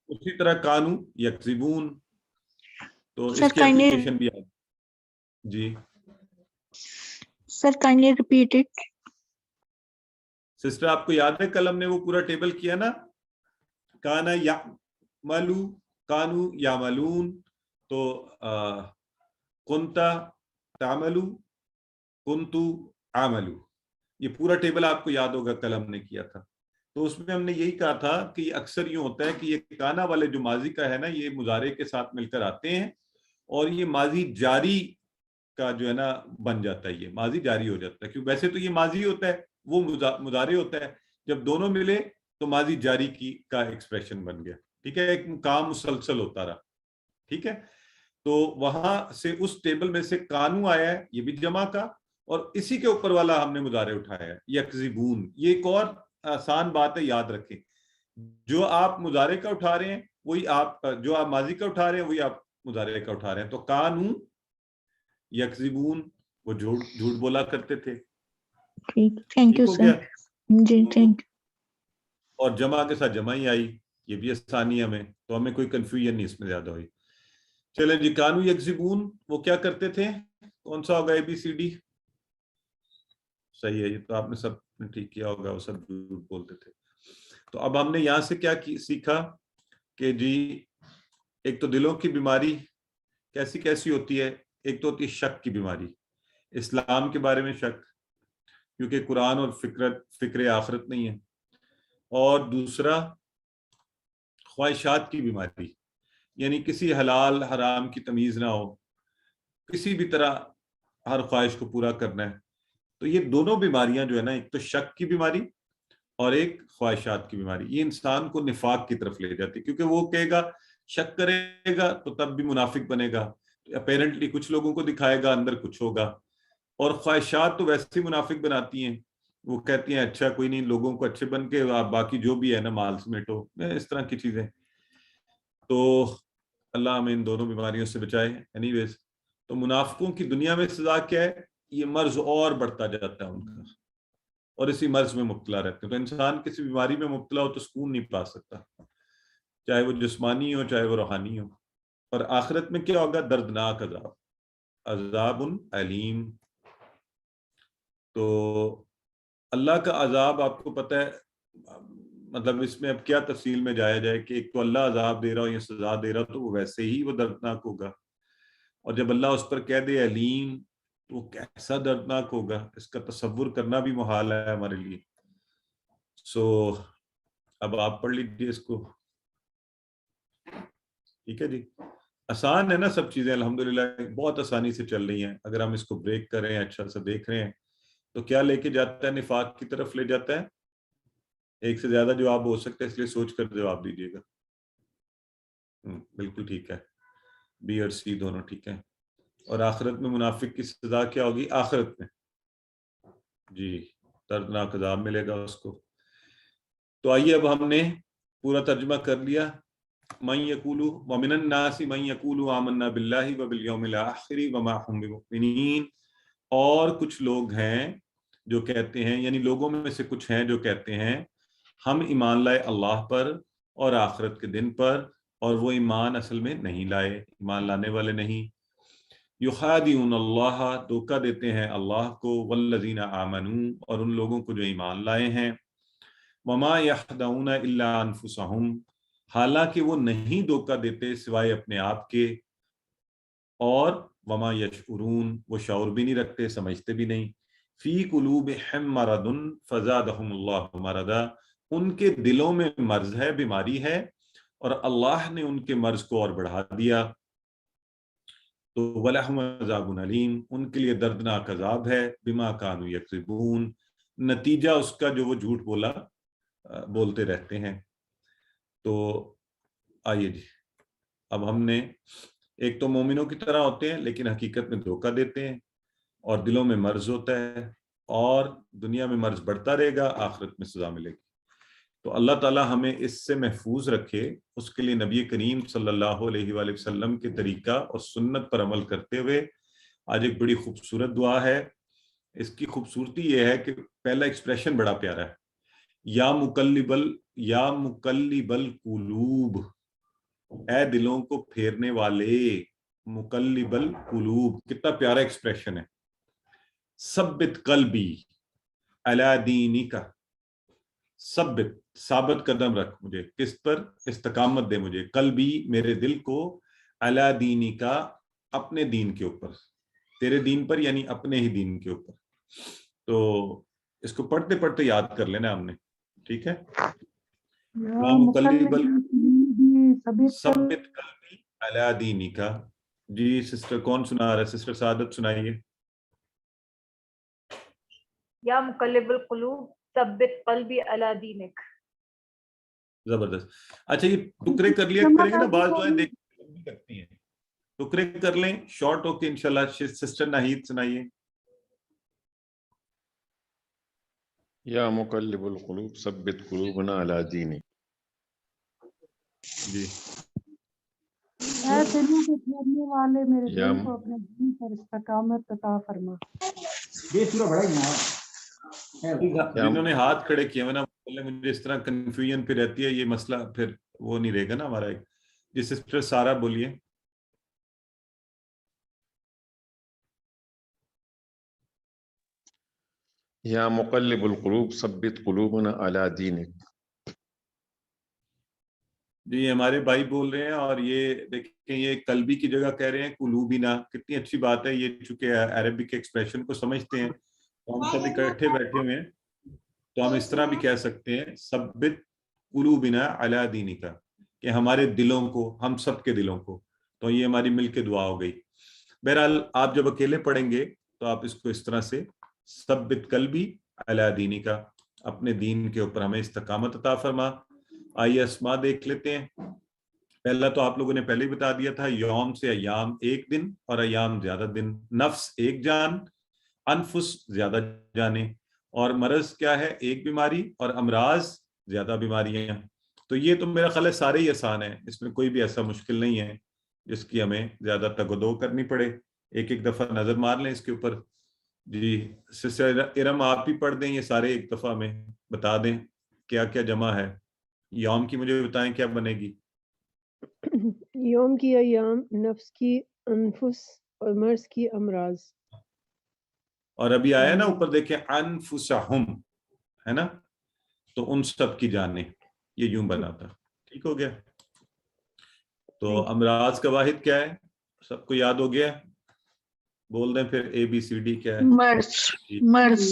اسی طرح کانو یکذبون. تو اس کی اپلیکیشن بھی آئی. جی سر کائنڈلی ریپیٹ اٹ. سسٹر آپ کو یاد ہے کل ہم نے وہ پورا ٹیبل کیا نا؟ کانا یا ملو، کانو یا ملون، تو کنتا تعملو، کنتو عملو، یہ پورا ٹیبل آپ کو یاد ہوگا کل ہم نے کیا تھا. تو اس میں ہم نے یہی کہا تھا کہ یہ اکثر یوں ہوتا ہے کہ یہ کانا والے جو ماضی کا ہے نا، یہ مضارع کے ساتھ مل کر آتے ہیں، اور یہ ماضی جاری کا جو ہے نا بن جاتا ہے. یہ ماضی جاری ہو جاتا ہے، کیوں ویسے تو یہ ماضی ہوتا ہے، وہ مضارع ہوتا ہے. جب دونوں ملے تو ماضی جاری کا ایکسپریشن بن گیا. ٹھیک ہے؟ ایک کام مسلسل ہوتا رہا. ٹھیک ہے؟ تو وہاں سے اس ٹیبل میں سے کانو آیا ہے، یہ بھی جمع کا، اور اسی کے اوپر والا ہم نے مضارع اٹھایا ہے یکذبون. یہ ایک اور آسان بات ہے، یاد رکھیں. جو آپ مضارع کا اٹھا رہے ہیں وہی آپ، جو آپ ماضی کا اٹھا رہے ہیں وہی آپ مضارع کا اٹھا رہے ہیں. تو کانو یکذبون، وہ جھوٹ بولا کرتے تھے. Thank you sir. جی تھینک یو. اور جمع کے ساتھ جمع ہی آئی، یہ بھی آسانی ہمیں، تو ہمیں کوئی کنفیوژن نہیں اس میں زیادہ ہوئی. چلیں جی، کانو یکذبون وہ کیا کرتے تھے؟ کون سا ہوگا؟ ABCD؟ صحیح ہے، یہ تو آپ نے سب نے ٹھیک کیا ہوگا، وہ سب جھوٹ بولتے تھے. تو اب ہم نے یہاں سے کیا سیکھا کہ جی ایک تو دلوں کی بیماری کیسی ہوتی ہے. ایک تو ہوتی ہے شک کی بیماری، اسلام کے بارے میں شک، کیونکہ قرآن اور فکر آخرت نہیں ہے. اور دوسرا خواہشات کی بیماری، یعنی کسی حلال حرام کی تمیز نہ ہو، کسی بھی طرح ہر خواہش کو پورا کرنا ہے. تو یہ دونوں بیماریاں جو ہے نا، ایک تو شک کی بیماری اور ایک خواہشات کی بیماری، یہ انسان کو نفاق کی طرف لے جاتی ہے. کیونکہ وہ کہے گا، شک کرے گا تو تب بھی منافق بنے گا. اپیرنٹلی کچھ لوگوں کو دکھائے گا، اندر کچھ ہوگا. اور خواہشات تو ویسے ہی منافق بناتی ہیں. وہ کہتی ہیں اچھا کوئی نہیں، لوگوں کو اچھے بن کے آپ باقی جو بھی ہے نا مال سمیٹو، اس طرح کی چیزیں. تو اللہ ہمیں ان دونوں بیماریوں سے بچائے. اینی ویز، تو منافقوں کی دنیا میں سزا کیا ہے؟ یہ مرض اور بڑھتا جاتا ہے ان کا، اور اسی مرض میں مبتلا رہتے ہیں. تو انسان کسی بیماری میں مبتلا ہو تو سکون نہیں پا سکتا، چاہے وہ جسمانی ہو چاہے وہ روحانی ہو. اور آخرت میں کیا ہوگا؟ دردناک عذاب، عذاب علیم. تو اللہ کا عذاب آپ کو پتہ ہے، مطلب اس میں اب کیا تفصیل میں جایا جائے کہ ایک تو اللہ عذاب دے رہا ہو یا سزا دے رہا ہو تو وہ ویسے ہی وہ دردناک ہوگا. اور جب اللہ اس پر کہہ دے علیم تو وہ کیسا دردناک ہوگا، اس کا تصور کرنا بھی محال ہے ہمارے لیے. سو اب آپ پڑھ لیجیے اس کو. ٹھیک ہے جی, آسان ہے نا سب چیزیں الحمدللہ, بہت آسانی سے چل رہی ہیں. اگر ہم اس کو بریک کریں, اچھا سا دیکھ رہے ہیں, تو کیا لے کے جاتا ہے؟ نفاق کی طرف لے جاتا ہے. ایک سے زیادہ جواب ہو سکتا ہے, اس لیے سوچ کر جواب دیجیے گا. بالکل ٹھیک ہے, بی اور سی دونوں ٹھیک ہیں. اور آخرت میں منافق کی سزا کیا ہوگی؟ آخرت میں جی دردناک عذاب ملے گا اس کو. تو آئیے اب ہم نے پورا ترجمہ کر لیا. من یقولو ومن الناس من یقولو آمنا باللہ وبالیوم الآخر وما هم بمؤمنین. اور کچھ لوگ ہیں جو کہتے ہیں, یعنی لوگوں میں سے کچھ ہیں جو کہتے ہیں ہم ایمان لائے اللہ پر اور آخرت کے دن پر, اور وہ ایمان اصل میں نہیں لائے, ایمان لانے والے نہیں. یخادعون اللہ, دھوکہ دیتے ہیں اللہ کو, والذین آمنوا, اور ان لوگوں کو جو ایمان لائے ہیں. وما یخدعون الا انفسہم, حالانکہ وہ نہیں دھوکہ دیتے سوائے اپنے آپ کے. اور وما یشعرون, وہ شعور بھی نہیں رکھتے, سمجھتے بھی نہیں. فی قلوبہم مرض فزادہم اللہ مرضا, ان کے دلوں میں مرض ہے, بیماری ہے, اور اللہ نے ان کے مرض کو اور بڑھا دیا. تو وَلَهُمْ عَذَابٌ عَلِيمٌ, ان کے لیے دردناک عذاب ہے. بما كانوا يكذبون, نتیجہ اس کا جو وہ جھوٹ بولتے رہتے ہیں. تو آئیے جی, اب ہم نے ایک تو مومنوں کی طرح ہوتے ہیں لیکن حقیقت میں دھوکہ دیتے ہیں, اور دلوں میں مرض ہوتا ہے, اور دنیا میں مرض بڑھتا رہے گا, آخرت میں سزا ملے گی. تو اللہ تعالی ہمیں اس سے محفوظ رکھے. اس کے لیے نبی کریم صلی اللہ علیہ وآلہ وسلم کے طریقہ اور سنت پر عمل کرتے ہوئے آج ایک بڑی خوبصورت دعا ہے. اس کی خوبصورتی یہ ہے کہ پہلا ایکسپریشن بڑا پیارا ہے, یا مقلب القلوب, اے دلوں کو پھیرنے والے, مقلب القلوب, کتنا پیارا ایکسپریشن ہے. ثبت قلبی علی دینک, ثابت قدم رکھ مجھے, کس پر؟ استقامت دے مجھے, قلبی میرے دل کو, علی دینک اپنے دین کے اوپر, تیرے دین پر یعنی اپنے ہی دین کے اوپر. تو اس کو پڑھتے پڑھتے یاد کر لینا ہم نے, ٹھیک ہے. ثبت قلبی علی دینک. جی سسٹر کون سنا رہا ہے؟ سسٹر سعادت سنائیے. یا مقلب القلوب ثبت قلبی علی دینک. زبردست. اچھا یہ ٹکڑے کر لیا کریں گے نا, بعض دعائیں دیکھ لگتی ہیں, ٹکڑے کر لیں شارٹ ہو کے انشاءاللہ. سسٹر ناہید سنائیے. یا مقلب القلوب ثبت قلوبنا علی دینک. جی اے دلوں کے پھیرنے والے, میرے دل کو اپنے دین پر استقامت عطا فرما. یہ سورہ بڑا ہی ہے. جنہوں نے ہاتھ کھڑے کیے نا, مجھے اس طرح کنفیوژن پہ رہتی ہے, یہ مسئلہ پھر وہ نہیں رہے گا نا ہمارا. ایک جی سسٹر سارا بولیے. یا مقلب القلوب ثبت قلوبنا علی دینک. جی ہمارے بھائی بول رہے ہیں, اور یہ دیکھیں یہ قلبی کی جگہ کہہ رہے ہیں قلوبنا. کتنی اچھی بات ہے یہ, چونکہ عربی کے ایکسپریشن کو سمجھتے ہیں, تو ہم سب اکٹھے بیٹھے ہوئے ہیں, تو ہم اس طرح بھی کہہ سکتے ہیں ثبت قلوبنا علی دینک, کہ ہمارے دلوں کو, ہم سب کے دلوں کو. تو یہ ہماری مل کے دعا ہو گئی. بہرحال آپ جب اکیلے پڑھیں گے تو آپ اس کو اس طرح سے, ثبت قلبی علی دینک, اپنے دین کے اوپر ہمیں استقامت عطا فرما. آئیے اسماء دیکھ لیتے ہیں. پہلا تو آپ لوگوں نے پہلے ہی بتا دیا تھا, یوم سے ایام ایک دن, اور ایام زیادہ دن. نفس ایک جان, انفس زیادہ جانے, اور مرض کیا ہے؟ ایک بیماری, اور امراض زیادہ بیماریاں. تو یہ تو میرا خیال ہے سارے ہی آسان ہیں, اس میں کوئی بھی ایسا مشکل نہیں ہے جس کی ہمیں زیادہ تگودو کرنی پڑے. ایک ایک دفعہ نظر مار لیں اس کے اوپر. جی سسٹر ارم آپ بھی پڑھ دیں یہ سارے ایک دفعہ میں, بتا دیں کیا کیا جمع ہے. یوم کی مجھے بتائیں کیا بنے گی؟ یوم کی ایام, نفس کی انفس, اور مرض کی امراض. اور ابھی آیا نا اوپر دیکھیں انفسہم, ہے نا, تو ان سب کی جانیں, یہ یوں بنا تھا. ٹھیک ہو گیا. تو امراض کا واحد کیا ہے؟ سب کو یاد ہو گیا؟ بول دیں پھر اے بی سی ڈی کیا ہے؟ مرض.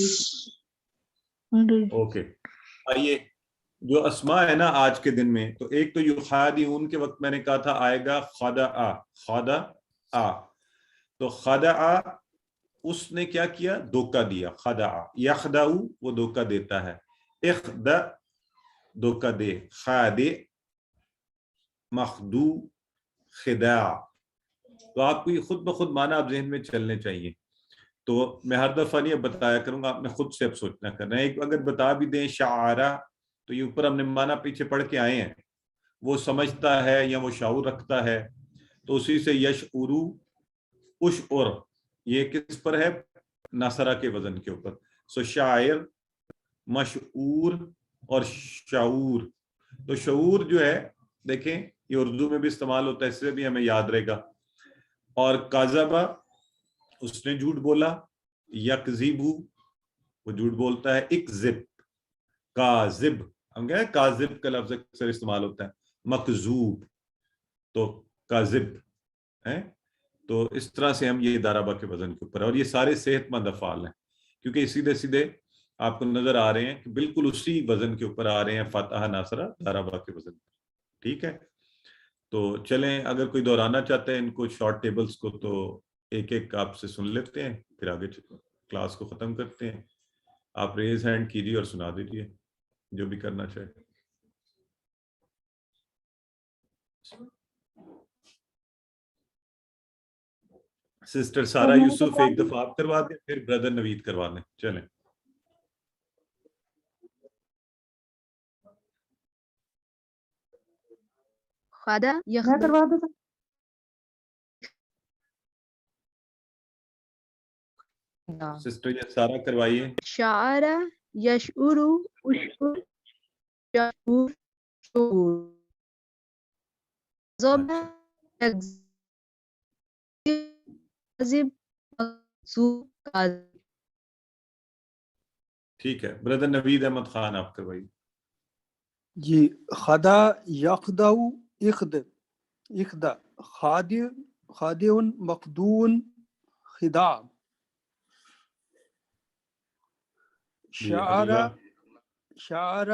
اوکے. آئیے جو اسماء ہے نا آج کے دن میں، تو ایک تو یخادعون کے وقت میں نے کہا تھا آئے گا خدع، تو خدع اس نے کیا کیا، دھوکہ دیا، خدع، یخدع وہ دھوکہ دیتا ہے، اخدع دھوکہ دے، خادع مخدوع خداع، تو آپ کو یہ خود بخود معنی آپ ذہن میں چلنے چاہیے. تو میں ہر دفعہ نہیں اب بتایا کروں گا، آپ نے خود سے اب سوچنا کرنا ہے. ایک اگر بتا بھی دیں شعارہ، تو یہ اوپر ہم نے معنی پیچھے پڑھ کے آئے ہیں، وہ سمجھتا ہے یا وہ شعور رکھتا ہے، تو اسی سے یشعرو اشعر، یہ کس پر ہے، ناصرہ کے وزن کے اوپر. سو شاعر، مشعور اور شعور. تو شعور جو ہے دیکھیں یہ اردو میں بھی استعمال ہوتا ہے، اس سے بھی ہمیں یاد رہے گا. اور کاذبہ اس نے جھوٹ بولا، یکذبو وہ جھوٹ بولتا ہے، اکذب کاذب، ہم کہتے ہیں کاذب کا لفظ اکثر استعمال ہوتا ہے، مکذوب تو کاذب ہے. تو اس طرح سے ہم یہ ضربہ کے وزن کے اوپر، اور یہ سارے صحت مند افعال ہیں کیونکہ یہ سیدھے سیدھے آپ کو نظر آ رہے ہیں کہ بالکل اسی وزن کے اوپر آ رہے ہیں، فتح ناصرہ ضربہ کے وزن. ٹھیک ہے، تو چلیں اگر کوئی دہرانا چاہتے ہیں ان کو شارٹ ٹیبلز کو تو ایک ایک آپ سے سن لیتے ہیں، پھر آگے کلاس کو ختم کرتے ہیں. آپ ریز ہینڈ کیجیے اور سنا دیجیے جو بھی کرنا چاہے. سسٹر سارا یوسف ایک دفعہ آپ کروا دیں، پھر بردر نوید کروا دیں. چلیں خدا میں کروا دوں. سسٹر یہ سارا کروائیے. شعر یشعر اشعر شعور شعور ضب یکذب مکذوب کاذب. ٹھیک ہے، بردر نوید احمد خان آپ کروائیے. جی خدا یخدع اخدع خادع مخدوع خداع. شعر یشعر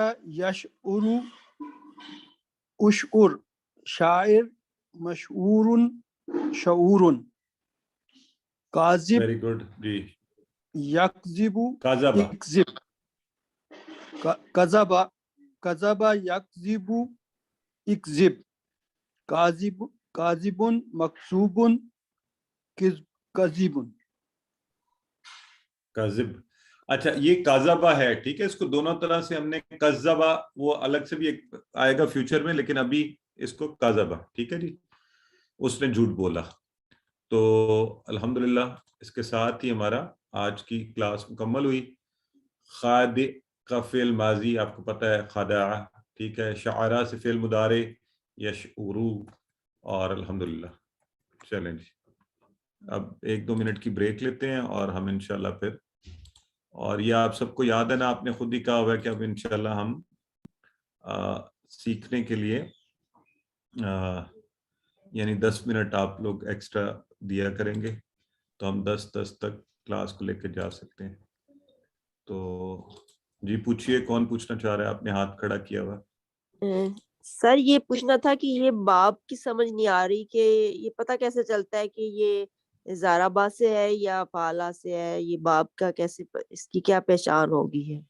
اشعر شاعر مشعور شعور. کاذب ویری گڈ جی. یکذب کاذبہ اکذب کذب یکذب اکذب. کاذب مکذوب کذب. کاذب، اچھا یہ کاذبہ ہے، ٹھیک ہے، اس کو دونوں طرح سے ہم نے کذبہ وہ الگ سے بھی ایک آئے گا فیوچر میں، لیکن ابھی اس کو کاذبہ، ٹھیک ہے جی، اس نے جھوٹ بولا. تو الحمدللہ اس کے ساتھ ہی ہمارا آج کی کلاس مکمل ہوئی. خادع کا فعل ماضی آپ کو پتہ ہے خدع، ٹھیک ہے، شعرا سے فعل مضارع یشعرو، اور الحمدللہ. چلیں جی اب 1-2 منٹ کی بریک لیتے ہیں اور ہم انشاءاللہ پھر، اور یہ آپ سب کو یاد ہے نا، آپ نے خود ہی کہا ہوا ہے کہ اب انشاءاللہ ہم سیکھنے کے لیے یعنی 10 منٹ آپ لوگ ایکسٹرا دیا کریں گے تو ہم 10 تک کلاس کو لے کے جا سکتے ہیں. تو جی پوچھئے، کون پوچھنا چاہ رہا ہے؟ آپ نے ہاتھ کھڑا کیا ہوا. سر یہ پوچھنا تھا کہ یہ باب کی سمجھ نہیں آ رہی کہ یہ پتہ کیسے چلتا ہے کہ یہ ضربہ سے ہے یا فعلہ سے ہے، یہ باب کا کیسے، اس کی کیا پہچان ہوگی ہے؟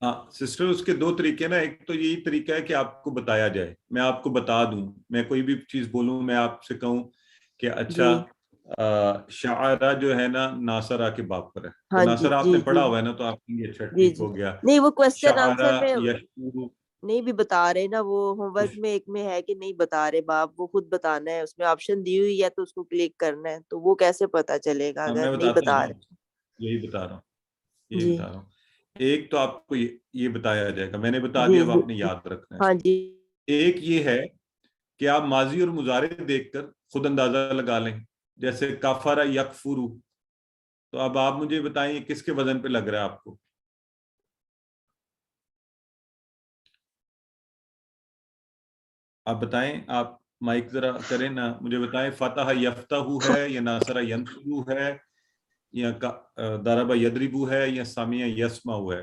ہاں سسٹر اس کے 2 طریقے نا، ایک تو یہی طریقہ ہے کہ آپ کو بتایا جائے، میں آپ کو بتا دوں، میں کوئی بھی چیز بولوں، میں آپ سے کہوں کہ اچھا شعرا جو ہے نا ناصرہ کے باب پر ہے، تو ناصرہ آپ نے پڑھا ہوا ہے نا، تو آپ کے لیے اچھا ٹھیک ہو گیا. نہیں وہ کوسچن آنسر میں یشعر نہیں بھی بتا رہے نا، وہ ہوم ورک میں ایک میں ہے کہ نہیں بتا رہے باب، وہ خود بتانا ہے، اس میں آپشن دی ہوئی ہے تو اس کو کلک کرنا ہے، تو وہ کیسے پتا چلے گا اگر نہیں بتا رہے؟ یہی بتا رہا ہوں. ایک تو آپ کو یہ بتایا جائے گا، میں نے بتا دیا، اب آپ نے یاد رکھنا ہے. ہاں جی. ایک یہ ہے کہ آپ ماضی اور مضارع دیکھ کر خود اندازہ لگا لیں، جیسے کفر یکفرو، تو اب آپ مجھے بتائیں یہ کس کے وزن پہ لگ رہا ہے آپ کو؟ آپ بتائیں، آپ مائک ذرا کریں نا، مجھے بتائیں فتح یفتح ہے یا ناصرہ ینصرو ہے یا ضرب یضرب ہے یا سمع یسمع ہے؟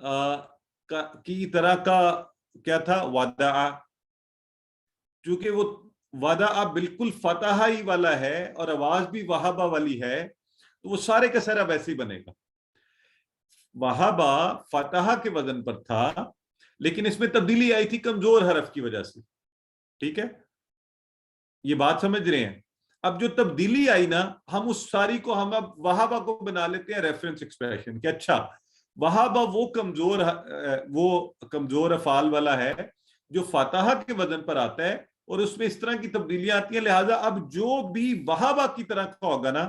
کی طرح کا کیا تھا وعدہ، چونکہ وہ وعدہ بالکل فتح ہی والا ہے اور آواز بھی وہابہ والی ہے، تو وہ سارے کا سارا ویسے ہی بنے گا. وہابہ فتح کے وزن پر تھا لیکن اس میں تبدیلی آئی تھی کمزور حرف کی وجہ سے. ٹھیک ہے، یہ بات سمجھ رہے ہیں؟ اب جو تبدیلی آئی نا، ہم اس ساری کو ہم اب وہابہ کو بنا لیتے ہیں ریفرنس ایکسپریشن کہ اچھا وہابہ وہ کمزور افعال والا ہے جو فاتحہ کے وزن پر آتا ہے اور اس میں اس طرح کی تبدیلیاں آتی ہیں، لہٰذا اب جو بھی وہابہ کی طرح کا ہوگا نا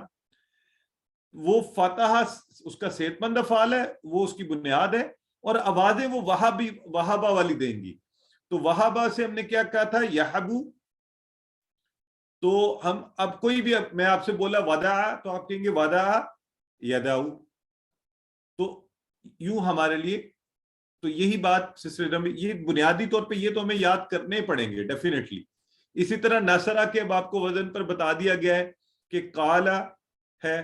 وہ فاتحہ اس کا صحت مند افعال ہے، وہ اس کی بنیاد ہے، اور آوازیں وہ وہابہ والی دیں گی. تو وہابہ سے ہم نے کیا کہا تھا یحبو، تو ہم اب کوئی بھی میں آپ سے بولا ودا تو آپ کہیں گے ودا یداؤ، تو یوں ہمارے لیے تو یہی بات سسٹر، یہ بنیادی طور پہ یہ تو ہمیں یاد کرنے پڑیں گے ڈیفینیٹلی. اسی طرح نصرہ کے اب آپ کو وزن پر بتا دیا گیا ہے کہ قالا ہے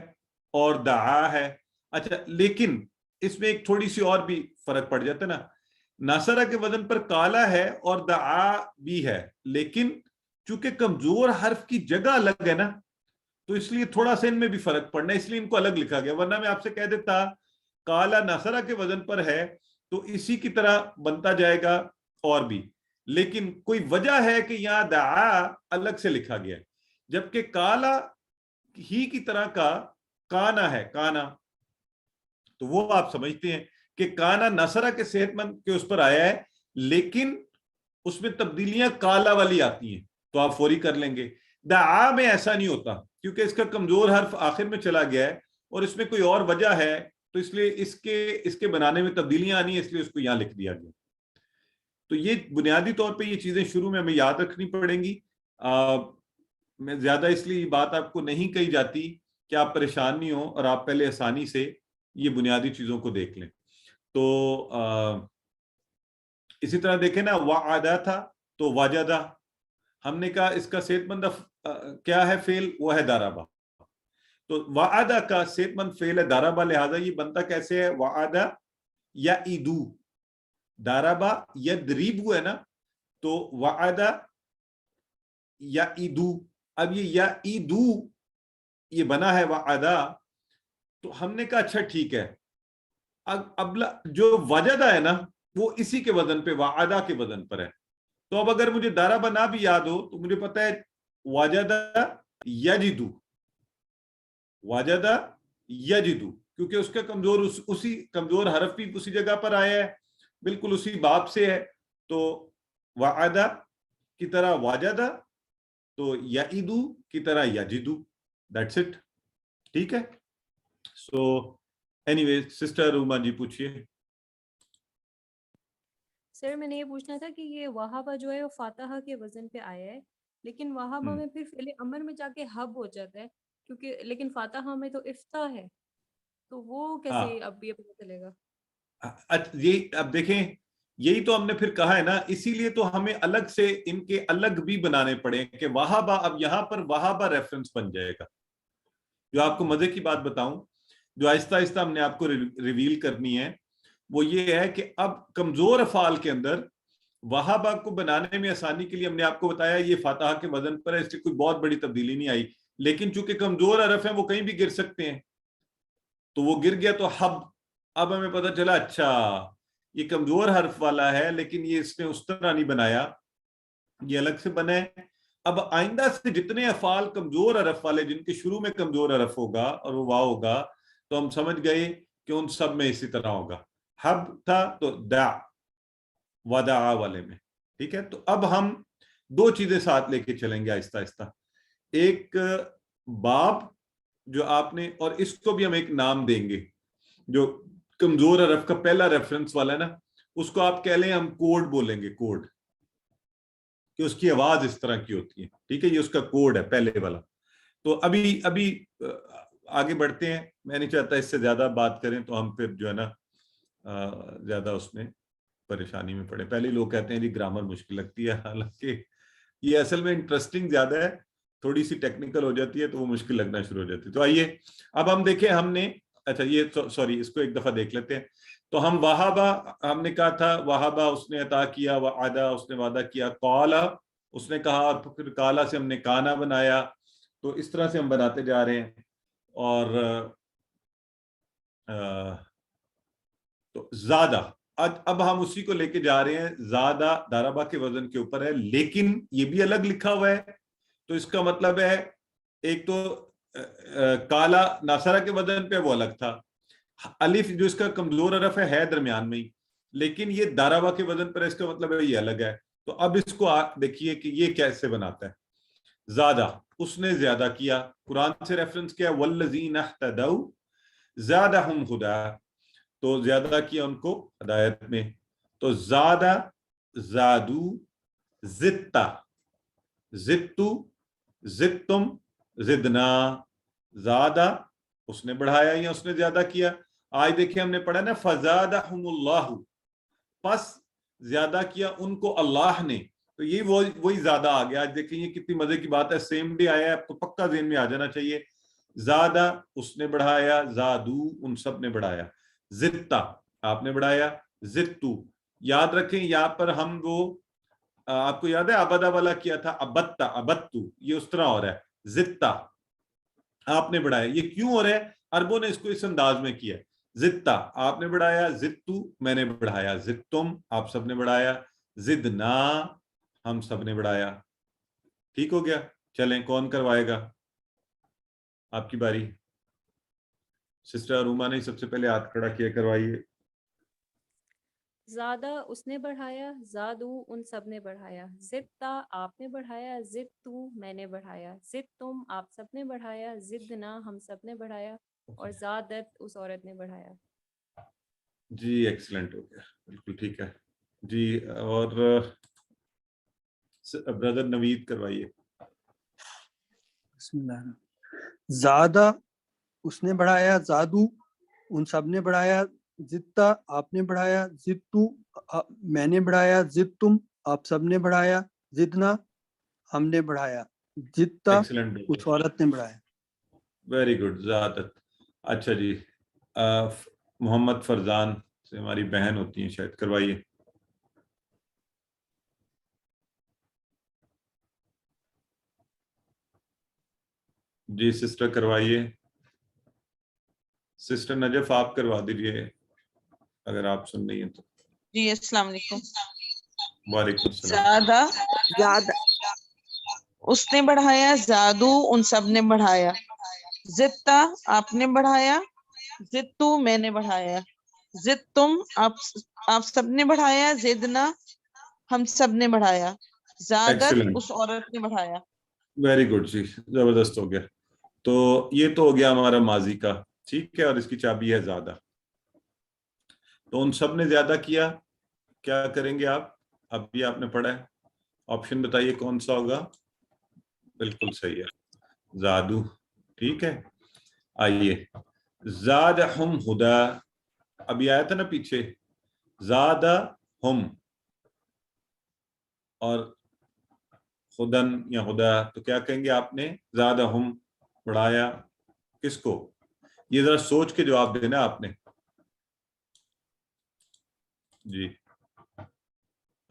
اور دعا ہے. اچھا لیکن اس میں ایک تھوڑی سی اور بھی فرق پڑ جاتا ہے نا، نصرہ کے وزن پر قالا ہے اور دعا بھی ہے، لیکن چونکہ کمزور حرف کی جگہ الگ ہے نا تو اس لیے تھوڑا سا ان میں بھی فرق پڑنا ہے، اس لیے ان کو الگ لکھا گیا. ورنہ میں آپ سے کہہ دیتا قالا نصرہ کے وزن پر ہے تو اسی کی طرح بنتا جائے گا اور بھی، لیکن کوئی وجہ ہے کہ یہاں دعا الگ سے لکھا گیا ہے، جبکہ قالا ہی کی طرح کا کانا ہے، کانا تو وہ آپ سمجھتے ہیں کہ کانا نصرہ کے صحت مند کے اس پر آیا ہے لیکن اس میں تبدیلیاں کالا والی آتی ہیں تو آپ فوری کر لیں گے. دعا میں ایسا نہیں ہوتا کیونکہ اس کا کمزور حرف آخر میں چلا گیا ہے اور اس میں کوئی اور وجہ ہے تو اس لیے اس کے بنانے میں تبدیلیاں آنی ہیں، اس لیے اس کو یہاں لکھ دیا گیا. تو یہ بنیادی طور پہ یہ چیزیں شروع میں ہمیں یاد رکھنی پڑیں گی. میں زیادہ اس لیے یہ بات آپ کو نہیں کہی جاتی کہ آپ پریشان نہیں ہوں اور آپ پہلے آسانی سے یہ بنیادی چیزوں کو دیکھ لیں. تو اسی طرح دیکھیں نا وعدہ تھا تو وجدہ، ہم نے کہا اس کا صحت مند کیا ہے فعل، وہ ہے ضربہ، تو وعدہ کا صحت مند فعل ہے ضربہ، لہذا یہ بنتا کیسے ہے وعدہ یعدو، ضربہ یضرب ہے نا، تو وعدہ یعدو. اب یہ یعدو یہ بنا ہے وعدہ، تو ہم نے کہا اچھا ٹھیک ہے، اب جو وجدہ ہے نا وہ اسی کے وزن پہ وعدہ کے وزن پر ہے. تو اب اگر مجھے ضربہ نہ بھی یاد ہو تو مجھے پتا ہے وجدہ یجدو، وجدہ یجدو، کیونکہ اس کا اسی کمزور حرف بھی اسی جگہ پر آیا ہے، بالکل اسی باب سے ہے. تو وعدہ کی طرح وجدہ، تو یعدو کی طرح یجدو، دیٹس اٹ. ٹھیک ہے. سو اینی وے سسٹر روما جی پوچھئے. سر میں نے یہ پوچھنا تھا کہ یہ وہابہ جو ہے وہ فاتحہ کے وزن پہ آیا ہے، لیکن وہابہ میں پھر فعل امر میں جا کے حب ہو جاتا ہے، کیونکہ لیکن فاتحہ میں تو افتاح ہے، تو وہ کیسے اب یہ پتہ چلے گا؟ یہ اب دیکھیں یہی تو ہم نے پھر کہا ہے نا، اسی لیے تو ہمیں الگ سے ان کے الگ بھی بنانے پڑے کہ وہابہ، اب یہاں پر وہابہ ریفرنس بن جائے گا. جو آپ کو مزے کی بات بتاؤں جو آہستہ آہستہ ہم نے آپ کو ریویل کرنی ہے، وہ یہ ہے کہ اب کمزور افعال کے اندر وہابہ کو بنانے میں آسانی کے لیے ہم نے آپ کو بتایا یہ فاتحہ کے وزن پر ہے، اس سے کوئی بہت بڑی تبدیلی نہیں آئی، لیکن چونکہ کمزور حرف ہیں وہ کہیں بھی گر سکتے ہیں، تو وہ گر گیا تو حب. اب ہمیں پتہ چلا اچھا یہ کمزور حرف والا ہے لیکن یہ اس نے اس طرح نہیں بنایا، یہ الگ سے بنا ہے. اب آئندہ سے جتنے افعال کمزور حرف والے جن کے شروع میں کمزور حرف ہوگا اور وہ واو ہوگا تو ہم سمجھ گئے کہ ان سب میں اسی طرح ہوگا. حب تھا تو دع، ودعا والے میں. ٹھیک ہے. تو اب ہم دو چیزیں ساتھ لے کے چلیں گے آہستہ آہستہ. ایک باب جو آپ نے، اور اس کو بھی ہم ایک نام دیں گے جو کمزور حرف کا پہلا ریفرنس والا ہے نا، اس کو آپ کہہ لیں ہم کوڈ بولیں گے، کوڈ، کہ اس کی آواز اس طرح کی ہوتی ہے. ٹھیک ہے. یہ اس کا کوڈ ہے پہلے والا. تو ابھی آگے بڑھتے ہیں. میں نہیں چاہتا اس سے زیادہ بات کریں تو ہم پھر جو ہے نا زیادہ اس میں پریشانی میں پڑے. پہلے لوگ کہتے ہیں جی گرامر مشکل لگتی ہے، حالانکہ یہ اصل میں انٹرسٹنگ زیادہ ہے، تھوڑی سی ٹیکنیکل ہو جاتی ہے تو وہ مشکل لگنا شروع ہو جاتی ہے. تو آئیے اب ہم دیکھیں، ہم نے اچھا یہ سوری اس کو ایک دفعہ دیکھ لیتے ہیں. تو ہم وہابا ہم نے کہا تھا وہابا اس نے عطا کیا، وعدہ اس نے وعدہ کیا، قالا اس نے کہا، اور پھر کالا سے ہم نے کانا بنایا. تو اس طرح سے ہم بناتے جا رہے ہیں. اور تو زیادہ اب ہم اسی کو لے کے جا رہے ہیں. زیادہ داربا کے وزن کے اوپر ہے، لیکن یہ بھی الگ لکھا ہوا ہے. تو اس کا مطلب ہے ایک تو کالا ناصرہ کے وزن پہ وہ الگ تھا، الف جو اس کا کمزور حرف ہے درمیان میں ہی، لیکن یہ داربا کے وزن پر ہے، اس کا مطلب ہے یہ الگ ہے. تو اب اس کو دیکھیے کہ یہ کیسے بناتا ہے. زیادہ اس نے زیادہ کیا، قرآن سے ریفرنس کیا، والذین اہتدوا زادہم ہدی، تو زیادہ کیا ان کو ہدایت میں. تو زادہ، زادو، زدتا، زدتو، زدتم، زدنا. زادہ اس نے بڑھایا یا اس نے زیادہ کیا. آج دیکھیں ہم نے پڑھا نا فزادہم اللہ، پس زیادہ کیا ان کو اللہ نے. تو یہ وہی زیادہ آ گیا. آج دیکھیں یہ کتنی مزے کی بات ہے، سیم ڈے آیا ہے، اب تو پکا ذہن میں آ جانا چاہیے. زادہ اس نے بڑھایا، زادو ان سب نے بڑھایا، زدتا آپ نے بڑھایا، زدتو. یاد رکھیں یہاں پر ہم وہ آپ کو یاد ہے ابدا والا کیا تھا، ابتا، ابتو، یہ اس طرح ہو رہا ہے. زدتا آپ نے بڑھایا. یہ کیوں ہو رہا ہے؟ عربوں نے اس کو اس انداز میں کیا. زدتا آپ نے بڑھایا، زدتو میں نے بڑھایا، زدتم آپ سب نے بڑھایا، زدنا ہم سب نے بڑھایا. ٹھیک ہو گیا؟ چلیں کون کروائے گا؟ آپ کی باری. سسٹر روما نے سب سے پہلے ہاتھ کھڑا کیا، کروائیے. زیادہ اس نے بڑھایا، زادو ان سب نے بڑھایا، زدتا آپ نے بڑھایا، زدتو میں نے بڑھایا، زدتم آپ سب نے بڑھایا، زدنا ہم سب نے بڑھایا، اور زادت اس عورت نے بڑھایا. جی ایکسلنٹ ہو گیا، بالکل ٹھیک ہے جی. اور بردر نوید کروائیے. بسم اللہ. زادہ اس نے بڑھایا، زادو ان سب نے بڑھایا، زدتا آپ نے بڑھایا، زدتو میں نے بڑھایا، زدتم آپ سب نے بڑھایا، زدنا ہم نے بڑھایا، زدتا اس عورت نے بڑھایا. Very good. زیادت. اچھا جی، محمد فرزان سے ہماری بہن ہوتی ہیں شاید، کروائیے. جی سسٹر کروائیے. سسٹر نجف آپ کروا دیجئے اگر آپ سن رہی ہیں تو. جی السلام علیکم. وعلیکم السلام. زیادہ اس نے بڑھایا، زادو ان سب نے بڑھایا، زدتا آپ نے بڑھایا، زدتو میں نے بڑھایا، زدتم آپ سب نے بڑھایا، زدنا ہم سب نے بڑھایا، زادت اس عورت نے بڑھایا. ویری گڈ جی، زبردست ہو گیا. تو یہ تو ہو گیا ہمارا ماضی کا، ٹھیک ہے. اور اس کی چابی ہے زیادہ. تو ان سب نے زیادہ کیا، کیا کریں گے آپ؟ اب بھی آپ نے پڑھا ہے، آپشن بتائیے کون سا ہوگا. بالکل صحیح ہے، زادو. ٹھیک ہے. آئیے زادہم ہدا، ابھی آیا تھا نا پیچھے، زادہم اور خدن یا خدا، تو کیا کہیں گے آپ نے؟ زادہم بڑھایا کس کو؟ یہ ذرا سوچ کے جواب دینا آپ نے. جی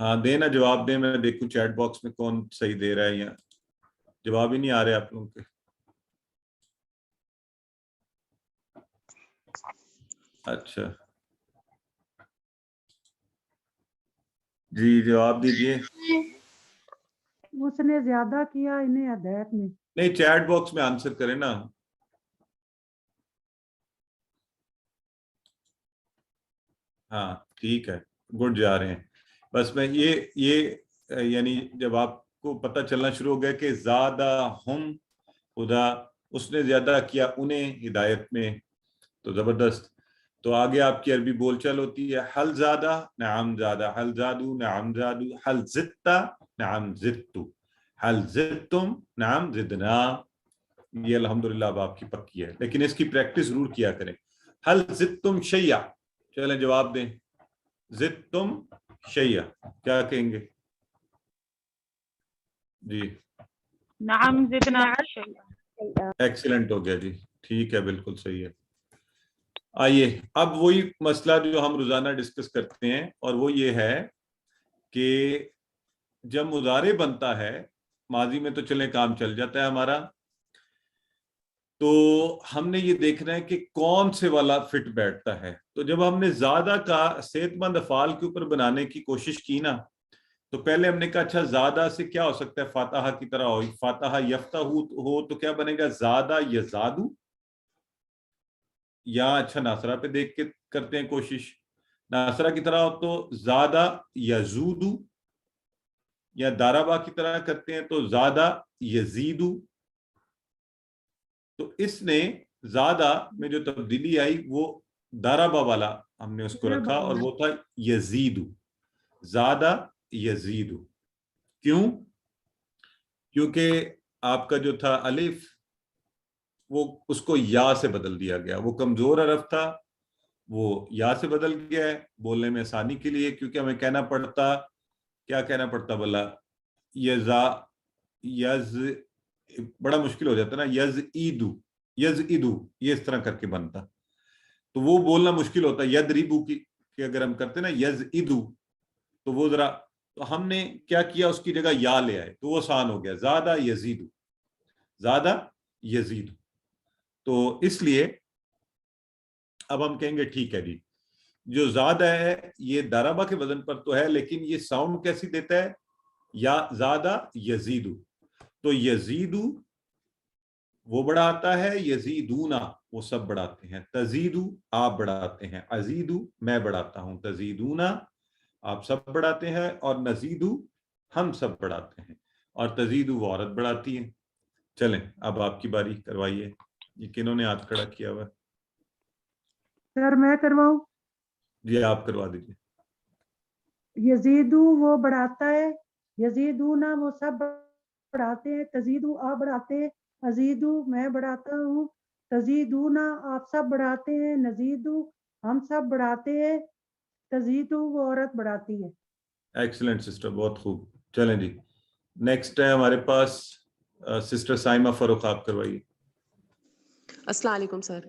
ہاں دینا، جواب دیں. میں دیکھوں چیٹ باکس میں کون صحیح دے رہا ہے، یا جواب ہی نہیں آ رہے آپ لوگوں کے. اچھا جی جواب دیجئے. اس نے زیادہ کیا انہیں ہدایت میں. نہیں چیٹ باکس میں آنسر کریں نا. ہاں ٹھیک ہے، گڈ جا رہے ہیں. بس میں یہ یعنی جب آپ کو پتہ چلنا شروع ہو گیا کہ زیادہ ہم خدا اس نے زیادہ کیا انہیں ہدایت میں، تو زبردست. تو آگے آپ کی عربی بول چال ہوتی ہے. حل زادہ نعم زادہ، حل زادو نعم زادو، حل زدتا نعم زدتو، حل زدتم نعم زدنا. یہ الحمدللہ اب آپ کی پکی ہے، لیکن اس کی پریکٹس ضرور کیا کریں. حل زدتم شیئا، چلیں جواب دیں. زدتم شیئا کیا کہیں گے؟ جی نعم زدنا شیئا. ایکسیلنٹ ہو گیا جی، ٹھیک ہے بالکل صحیح ہے. آئیے اب وہی مسئلہ جو ہم روزانہ ڈسکس کرتے ہیں، اور وہ یہ ہے کہ جب مضارع بنتا ہے ماضی میں تو چلیں کام چل جاتا ہے ہمارا، تو ہم نے یہ دیکھنا ہے کہ کون سے والا فٹ بیٹھتا ہے. تو جب ہم نے زیادہ کا صحت مند افعال کے اوپر بنانے کی کوشش کی نا، تو پہلے ہم نے کہا اچھا زیادہ سے کیا ہو سکتا ہے، فاتحہ کی طرح ہو، فاتحہ یفتح ہو تو کیا بنے گا، زادہ یزادو، یا اچھا ناصرہ پہ دیکھ کے کرتے ہیں کوشش، ناصرہ کی طرح ہو تو زادہ یزودو، یا دارابا کی طرح کرتے ہیں تو زادہ یزیدو. تو اس نے زادہ میں جو تبدیلی آئی وہ دارابا والا ہم نے اس کو رکھا، اور وہ تھا یزیدو، زادہ یزیدو. کیوں؟ کیونکہ آپ کا جو تھا الف وہ اس کو یا سے بدل دیا گیا، وہ کمزور حرف تھا، وہ یا سے بدل گیا ہے بولنے میں آسانی کے لیے، کیونکہ ہمیں کہنا پڑتا، کیا کہنا پڑتا بلا، یزا یز، بڑا مشکل ہو جاتا نا، یز ایدو، یز ایدو، یہ اس طرح کر کے بنتا، تو وہ بولنا مشکل ہوتا. ید ریبو کی اگر ہم کرتے نا یز ایدو، تو وہ ذرا، تو ہم نے کیا کیا، اس کی جگہ یا لے آئے تو وہ آسان ہو گیا، زیادہ یزیدو، زیادہ یزیدو. تو اس لیے اب ہم کہیں گے ٹھیک ہے جی، جو زیادہ ہے یہ دارابا کے وزن پر تو ہے، لیکن یہ ساؤنڈ کیسی دیتا ہے، یا زیادہ یزیدو. تو یزیدو وہ بڑھاتا ہے، یزیدونا وہ سب بڑھاتے ہیں، تزیدو آپ بڑھاتے ہیں، ازیدو میں بڑھاتا ہوں، تزیدونا آپ سب بڑھاتے ہیں، اور نزیدو ہم سب بڑھاتے ہیں، اور تزیدو وہ عورت بڑھاتی ہے. چلیں اب آپ کی باری، کروائیے. یہ کنہوں نے ہاتھ کھڑا کیا ہوا ہے؟ سر میں کرواؤں؟ جی آپ کروا دیجیے. یزیدو وہ بڑھاتا ہے، یزیدونا وہ سب بڑھاتے ہیں، تزیدو آپ بڑھاتے ہیں، ازیدو میں بڑھاتا ہوں، تزیدونا آپ سب بڑھاتے ہیں، نزیدو ہم سب بڑھاتے ہیں، تزیدو وہ عورت بڑھاتی ہے. ایکسلنٹ سسٹر، بہت خوب. چلیں جی نیکسٹ ہے ہمارے پاس سسٹر سائمہ فاروق، آپ کروائیے. السلام علیکم سر.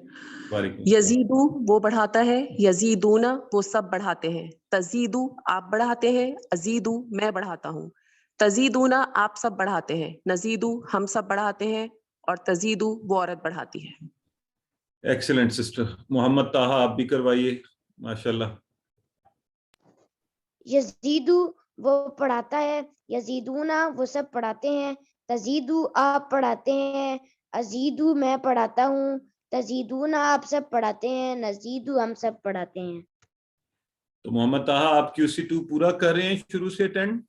وعلیکم السلام. یزیدو وہ بڑھاتا ہے، یزیدونا وہ سب بڑھاتے ہیں، تزیدو آپ بڑھاتے ہیں، ازیدو میں بڑھاتا ہوں، تزیدونا آپ سب بڑھاتے ہیں، نزیدو ہم سب بڑھاتے ہیں، اور تزیدو وہ عورت بڑھاتی ہے. Excellent sister. محمد طاہا آپ بھی کروائیے، ماشاءاللہ. یزیدو وہ پڑھاتا ہے، یزیدونا وہ سب پڑھاتے ہیں، تزیدو آپ پڑھاتے ہیں، ازیدو میں پڑھاتا ہوں، تزیدونا آپ سب پڑھاتے ہیں، نزیدو ہم سب پڑھاتے ہیں. تو محمد طاہا آپ QC2 پورا کر رہے ہیں شروع سے اٹینڈ،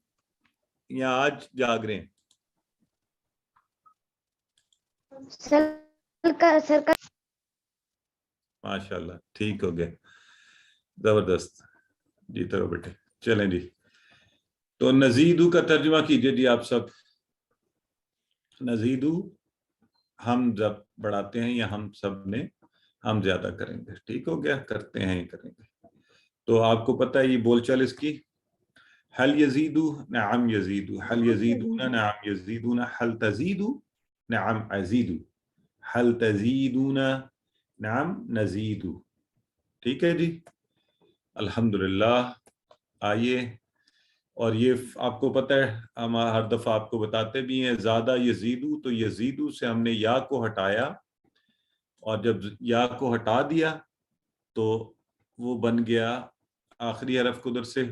یا آج جاگ رہے ہیں؟ سر کا ماشاءاللہ ٹھیک ہو گیا، زبردست. جی تو بیٹے چلیں جی. تو نزیدو کا ترجمہ کیجئے جی آپ سب. نزیدو ہم جب بڑھاتے ہیں، یا ہم سب نے ہم زیادہ کریں گے. ٹھیک ہو گیا، کرتے ہیں کریں گے. تو آپ کو پتہ ہے یہ بول چال اس کی، حل یزیدو نعم یزیدو، حل یزیدون نعم یزیدون، حل تزیدو نعم ازیدو، حل تزیدون نعم نزیدو. ٹھیک ہے جی، الحمدللہ. آئیے، اور یہ آپ کو پتہ ہے ہم ہر دفعہ آپ کو بتاتے بھی ہیں، زیادہ یزیدو، تو یزیدو سے ہم نے یا کو ہٹایا، اور جب یا کو ہٹا دیا تو وہ بن گیا آخری حرف کو ادھر سے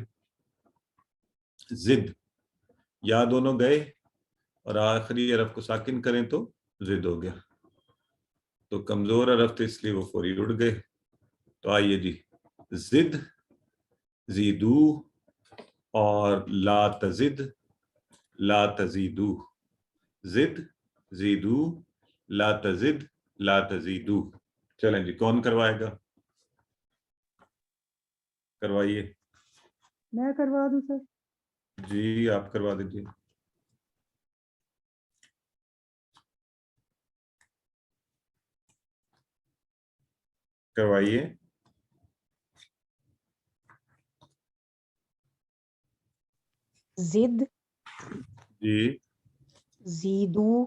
زد، یا دونوں گئے اور آخری حرف کو ساکن کریں تو زد ہو گیا. تو کمزور حرف تھے اس لیے وہ فوری اڑ گئے. تو آئیے جی، زد، زیدو، اور لا تزد، لا تزیدو، زد، زیدو، لا تزد، لا تزیدو. چلیں جی کون کروائے گا، کروائیے. میں کروا دوں سر؟ جی آپ کروا دیجیے. کروائیے. زد، جی. زیدو،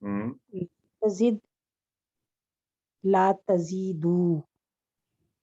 ہوں. تزد، لا تزیدو.